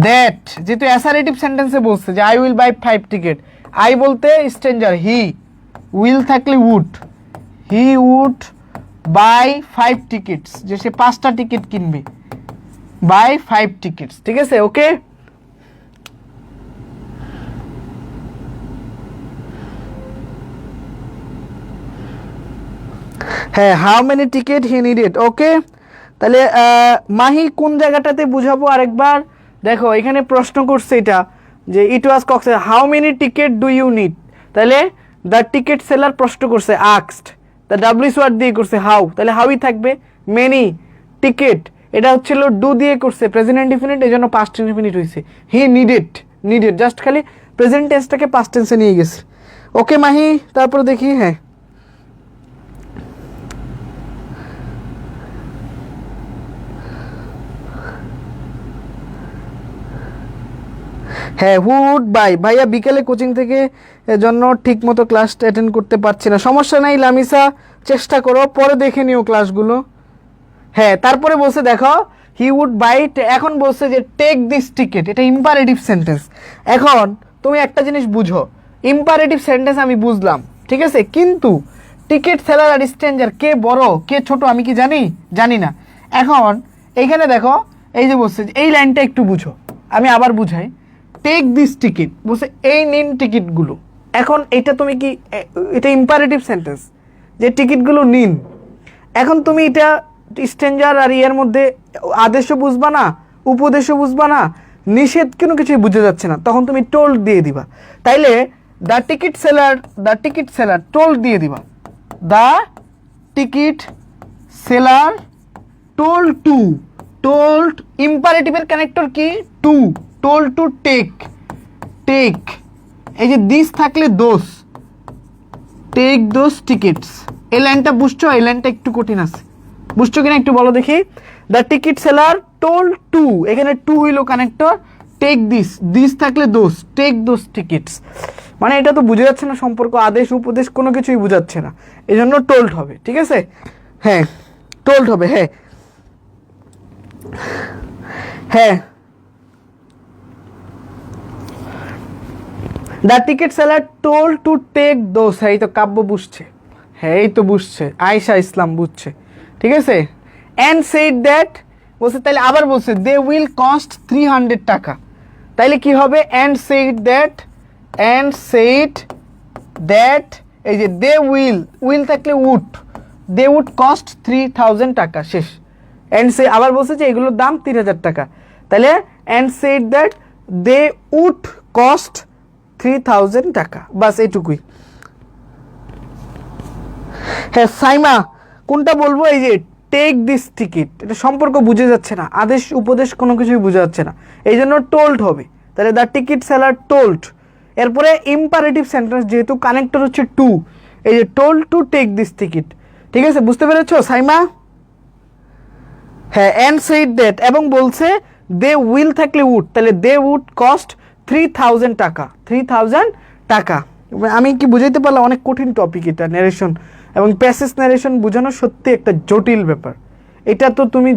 দ্যাট, যেহেতু অ্যাসারেটিভ সেন্টেন্সে বলছে যে I will buy 5 ticket, I বলতে স্ট্রেঞ্জার, হি উইল থাকলে হি উড বাই 5 টিকিটস, যে সে 5টা টিকিট কিনবে, বাই 5 টিকিটস। ঠিক আছে, ওকে। হ্যাঁ, how many ticket he needed. Okay, তাহলে মাহি কোন জায়গাটাতে বুঝাবো আরেকবার দেখো। এখানে প্রশ্ন করছে এটা যে it was coxes, how many ticket do you need, তাহলে দ্য টিকিট সেলার প্রশ্ন করছে আস্কড, দ্য ডাব্লিউএস ওয়ার্ড দিয়ে করছে হাউ, তাহলে হাউই থাকবে। মেনি টিকিট, এটা হচ্ছিল ডু দিয়ে করছে, প্রেজেন্ট ইনডিফিনিট, এই জন্য পাস্ট ইনডিফিনিট হয়েছে। হি নিডেড জাস্ট খালি প্রেজেন্ট টেন্সটাকে পাস্ট টেন্সে নিয়ে গেছে। ওকে মাহি, তারপর দেখি। হ্যাঁ, হ্যাঁ হুড বাই ভাইয়া বিকেলে কোচিং থেকে জন্য ঠিক মতো ক্লাস অ্যাটেন্ড করতে পারছি না, সমস্যা নাই লামিসা, চেষ্টা করো, পরে দেখে নিও ক্লাসগুলো। হ্যাঁ তারপরে বলছে দেখো হি উড বাইট, এখন বলছে যে টেক দিস টিকেট, এটা ইম্পারেটিভ সেন্টেন্স। এখন তুমি একটা জিনিস বুঝো, ইম্পারেটিভ সেন্টেন্স আমি বুঝলাম, ঠিক আছে, কিন্তু টিকেট সেলার আর স্ট্রেঞ্জার, কে বড় কে ছোট আমি কি জানি না। এখন এইখানে দেখো এই যে বলছে এই লাইনটা একটু বুঝো, আমি আবার বুঝাই। টেক দিস টিকিট বলছে এই নিন টিকিটগুলো। এখন এটা তুমি কি, এটা ইম্পারেটিভ সেন্টেন্স যে টিকিটগুলো নিন। এখন তুমি এটা স্ট্রেঞ্জার আর ইয়ের মধ্যে আদেশও বুঝবা না, উপদেশও বুঝবা না, নিষেধ কোনো কিছুই বুঝে যাচ্ছে না, তখন তুমি টোল্ড দিয়ে দিবা। তাইলে দ্য টিকিট সেলার টোল্ড দিয়ে দিবা, দ্য টিকিট সেলার টোল্ড ইম্পারেটিভের কানেক্টর কি টু, টোল্ড টু টেক, এই যে দিস থাকলে দোস, টেক দোস টিকিটস। এই লাইনটা বুঝছো? এই লাইনটা একটু কঠিন আছে, বুঝছো কিনা একটু বলো দেখি। The ticket seller told two, এখানে টু হইলো কানেক্টর, টেক দিস থাকলে দোস, টেক দোস টিকিটস। মানে এটা তো বুঝে যাচ্ছে না সম্পর্ক, আদেশ উপদেশ কোনো কিছুই বুঝাচ্ছে না, এই জন্য টোল্ড হবে, ঠিক আছে। হ্যাঁ টোল্ড হবে, হ্যাঁ হ্যাঁ। The ticket seller told to take those, হ্যাঁ এই তো কাব্য বুঝছে, হ্যাঁ এই তো বুঝছে, আয়েশা ইসলাম বুঝছে, ঠিক আছে। অ্যান্ড সেড দ্যাট বলছে, তাহলে আবার বলছে দে উইল কস্ট 300 টাকা, তাইলে কি হবে? অ্যান্ড সেড দ্যাট, এই যে দে উইল থাকলে দে উড কস্ট 3000 টাকা, শেষ। অ্যান্ড সে আবার বলছে যে এগুলোর দাম 3000 টাকা, তাহলে and said that they would cost 3000 টাকা, বাস এইটুকুই। হ্যাঁ সাইমা কোনটা বলবো? এই যে টেক দিস টিকিট, এটা সম্পর্ক বুঝে যাচ্ছে না, আদেশ উপদেশ কোনো কিছুই বুঝে যাচ্ছে না, এই জন্য টোল্ড হবে। তাহলে দ্য টিকিট সেলার টোল্ড, এরপরে ইম্পারেটিভ সেন্টেন্স যেহেতু কানেক্টর হচ্ছে টু, এই যে told to take this ticket, ঠিক আছে, বুঝতে পেরেছো সাইমা? হ্যাঁ অ্যান্ড সেড দ্যাট, এবং বলছে দে উইল থাকলে উড, তাহলে দে উড কস্ট 3000 টাকা, 3000 টাকা। আমি কি বুঝাইতে পারলাম? অনেক কঠিন টপিক এটা, ন্যারেশন এবং প্যাসেজ ন্যারেশন বোঝানো সত্যি একটা জটিল ব্যাপার। এটা তো তুমি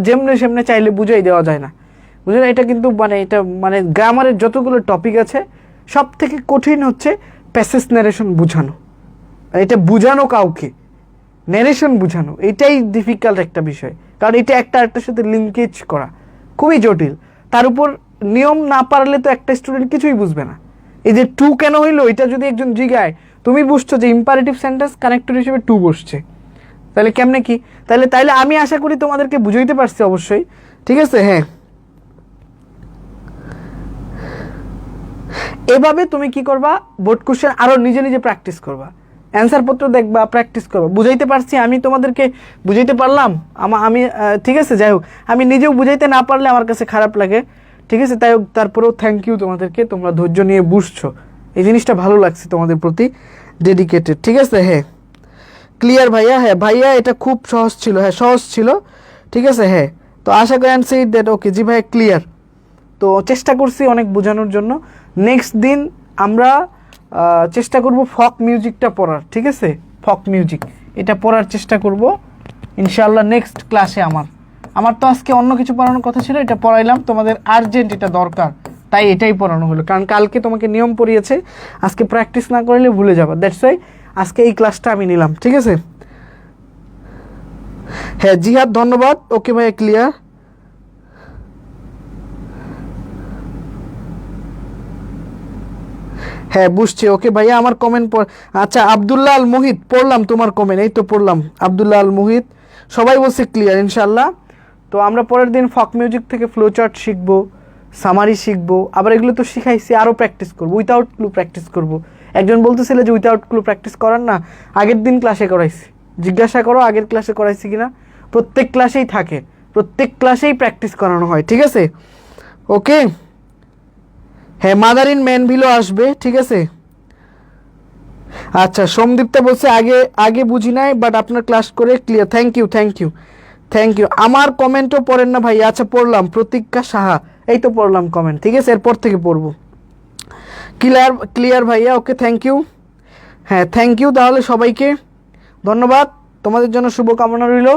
যেমনে সেমনে চাইলে বুঝাই দেওয়া যায় না, বুঝলে? এটা কিন্তু এটা গ্রামারের যতগুলো টপিক আছে সব থেকে কঠিন হচ্ছে প্যাসেজ ন্যারেশন বোঝানো, এটা বোঝানো কাউকে, ন্যারেশন বোঝানো এটাই ডিফিকাল্ট একটা বিষয়, কারণ এটা একটা আরেকটার সাথে লিঙ্কেজ করা খুবই জটিল। তার উপর নিয়ম না পারলে তো একটা স্টুডেন্ট কিছুই বুঝবে না। এই যে টু কেন হইলো, এটা যদি একজন জিগায়, তুমি বুঝছো যে ইম্পারেটিভ সেন্টেন্স কানেক্টর হিসেবে টু বসছে, তাহলে কেমনে কি? তাহলে আমি আশা করি তোমাদেরকে বুঝাইতে পারছি অবশ্যই, ঠিক আছে। হ্যাঁ এভাবে তুমি কি করবা, বোর্ড কোশ্চেন আরো নিজে নিজে প্র্যাকটিস করবা, অ্যান্সার পত্র দেখবা, প্র্যাকটিস করবা। বুঝাইতে পারছি আমি তোমাদেরকে, বুঝাইতে পারলাম আমি ঠিক আছে। যাই হোক, আমি নিজেও বুঝাইতে না পারলে আমার কাছে খারাপ লাগে, ঠিক আছে। তাই হোক, তারপরেও থ্যাংক ইউ তোমাদেরকে, তোমরা ধৈর্য নিয়ে বুঝছো, এই জিনিসটা ভালো লাগছে তোমাদের প্রতি, ডেডিকেটেড, ঠিক আছে। হ্যাঁ ক্লিয়ার ভাইয়া? হ্যাঁ ভাইয়া এটা খুব সহজ ছিল, হ্যাঁ সহজ ছিল, ঠিক আছে। হ্যাঁ তো আশা করি অ্যান্ড সেড দ্যাট, ওকে জি ভাইয়া ক্লিয়ার। তো চেষ্টা করছি অনেক বোঝানোর জন্য। নেক্সট দিন আমরা চেষ্টা করব ফক মিউজিকটা পড়ার, ঠিক আছে, ফক মিউজিক এটা পড়ার চেষ্টা করব ইনশাআল্লাহ নেক্সট ক্লাসে। আমার তো আজকে অন্য কিছু পড়ানোর কথা ছিল, এটা পড়াইলাম, তোমাদের আর্জেন্ট এটা দরকার, তাই এটাই পড়ানো হলো, কারণ কালকে তোমাকে নিয়ম পড়িয়েছে, আজকে প্র্যাকটিস না করলে ভুলে যাবা, দ্যাটস ওয়াই আজকে এই ক্লাসটা আমি নিলাম, ঠিক আছে। হ্যাঁ জিহাদ ধন্যবাদ, ওকে ভাইয়া ক্লিয়ার। হ্যাঁ বুঝছি, ওকে ভাইয়া আমার কমেন্ট আচ্ছা আব্দুল্লাহ আল মুহিত পড়লাম তোমার কমেন্ট, এই তো পড়লাম আব্দুল্লাহ আল মুহিত, সবাই বলছে ক্লিয়ার ইনশাল্লাহ। তো আমরা পরের দিন ফক মিউজিক থেকে ফ্লো চার্ট শিখবো, সামারি শিখবো, আবার এগুলো তো শিখাইছি, আরও প্র্যাকটিস করবো, উইথাউট ক্লু প্র্যাকটিস করবো। একজন বলতেছিল যে উইথাউট ক্লু প্র্যাকটিস করার না, আগের দিন ক্লাসে করাইছি, জিজ্ঞাসা করো আগের ক্লাসে করাইছি কিনা, প্রত্যেক ক্লাসেই থাকে, প্রত্যেক ক্লাসেই প্র্যাকটিস করানো হয়, ঠিক আছে। ওকে হ্যাঁ মাদারিন ম্যানভিলও আসবে, ঠিক আছে। আচ্ছা সোমদীপ্তা বলছে আগে বুঝি নাই, বাট আপনার ক্লাস করে ক্লিয়ার, থ্যাংক ইউ। আমার কমেন্টও পড়েন না ভাই? আচ্ছা পড়লাম, প্রতীক্ষা সাহা, এই তো পড়লাম কমেন্ট, ঠিক আছে, এরপর থেকে পড়বো। ক্লিয়ার ভাইয়া, ওকে থ্যাংক ইউ। হ্যাঁ থ্যাংক ইউ তাহলে সবাইকে, ধন্যবাদ। তোমাদের জন্য শুভকামনা রইল।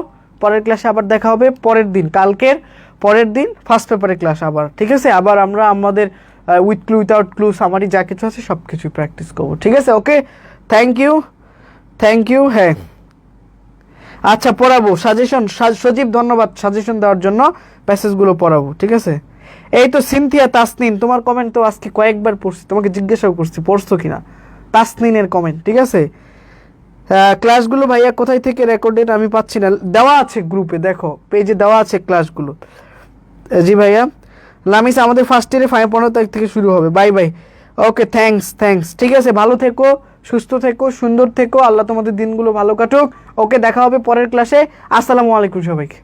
পরের ক্লাসে আবার দেখা হবে পরের দিন, কালকের পরের দিন ফার্স্ট পেপারের ক্লাস আবার, ঠিক আছে? আবার আমরা আমাদের with clue without clue summary যা কিছু আছে সব কিছুই প্র্যাকটিস করবো, ঠিক আছে? Okay thank you. হ্যাঁ আচ্ছা পড়াবো, সাজেশন সজীব ধন্যবাদ সাজেশন দেওয়ার জন্য, প্যাসেজগুলো পড়াবো, ঠিক আছে? এই তো সিনথিয়া তাসনিন, তোমার কমেন্ট তো আজকে কয়েকবার পড়ছি, তোমাকে জিজ্ঞাসাও করছি পড়ছো কিনা, তাসনিনের কমেন্ট, ঠিক আছে? ক্লাসগুলো ভাইয়া কোথায় থেকে রেকর্ডেড আমি পাচ্ছি না, দেওয়া আছে গ্রুপে, দেখো পেজে দেওয়া আছে ক্লাসগুলো। জি ভাইয়া লামিস, আমাদের ফার্স্ট ইয়ারে 15 তারিখ থেকে শুরু হবে। বাই বাই, ওকে থ্যাঙ্কস, ঠিক আছে? ভালো থেকো, সুস্থ থেকো, সুন্দর থেকো, আল্লাহ তোমাদের দিনগুলো ভালো কাটুক। ওকে দেখা হবে পরের ক্লাসে। আসসালামু আলাইকুম সবাইকে।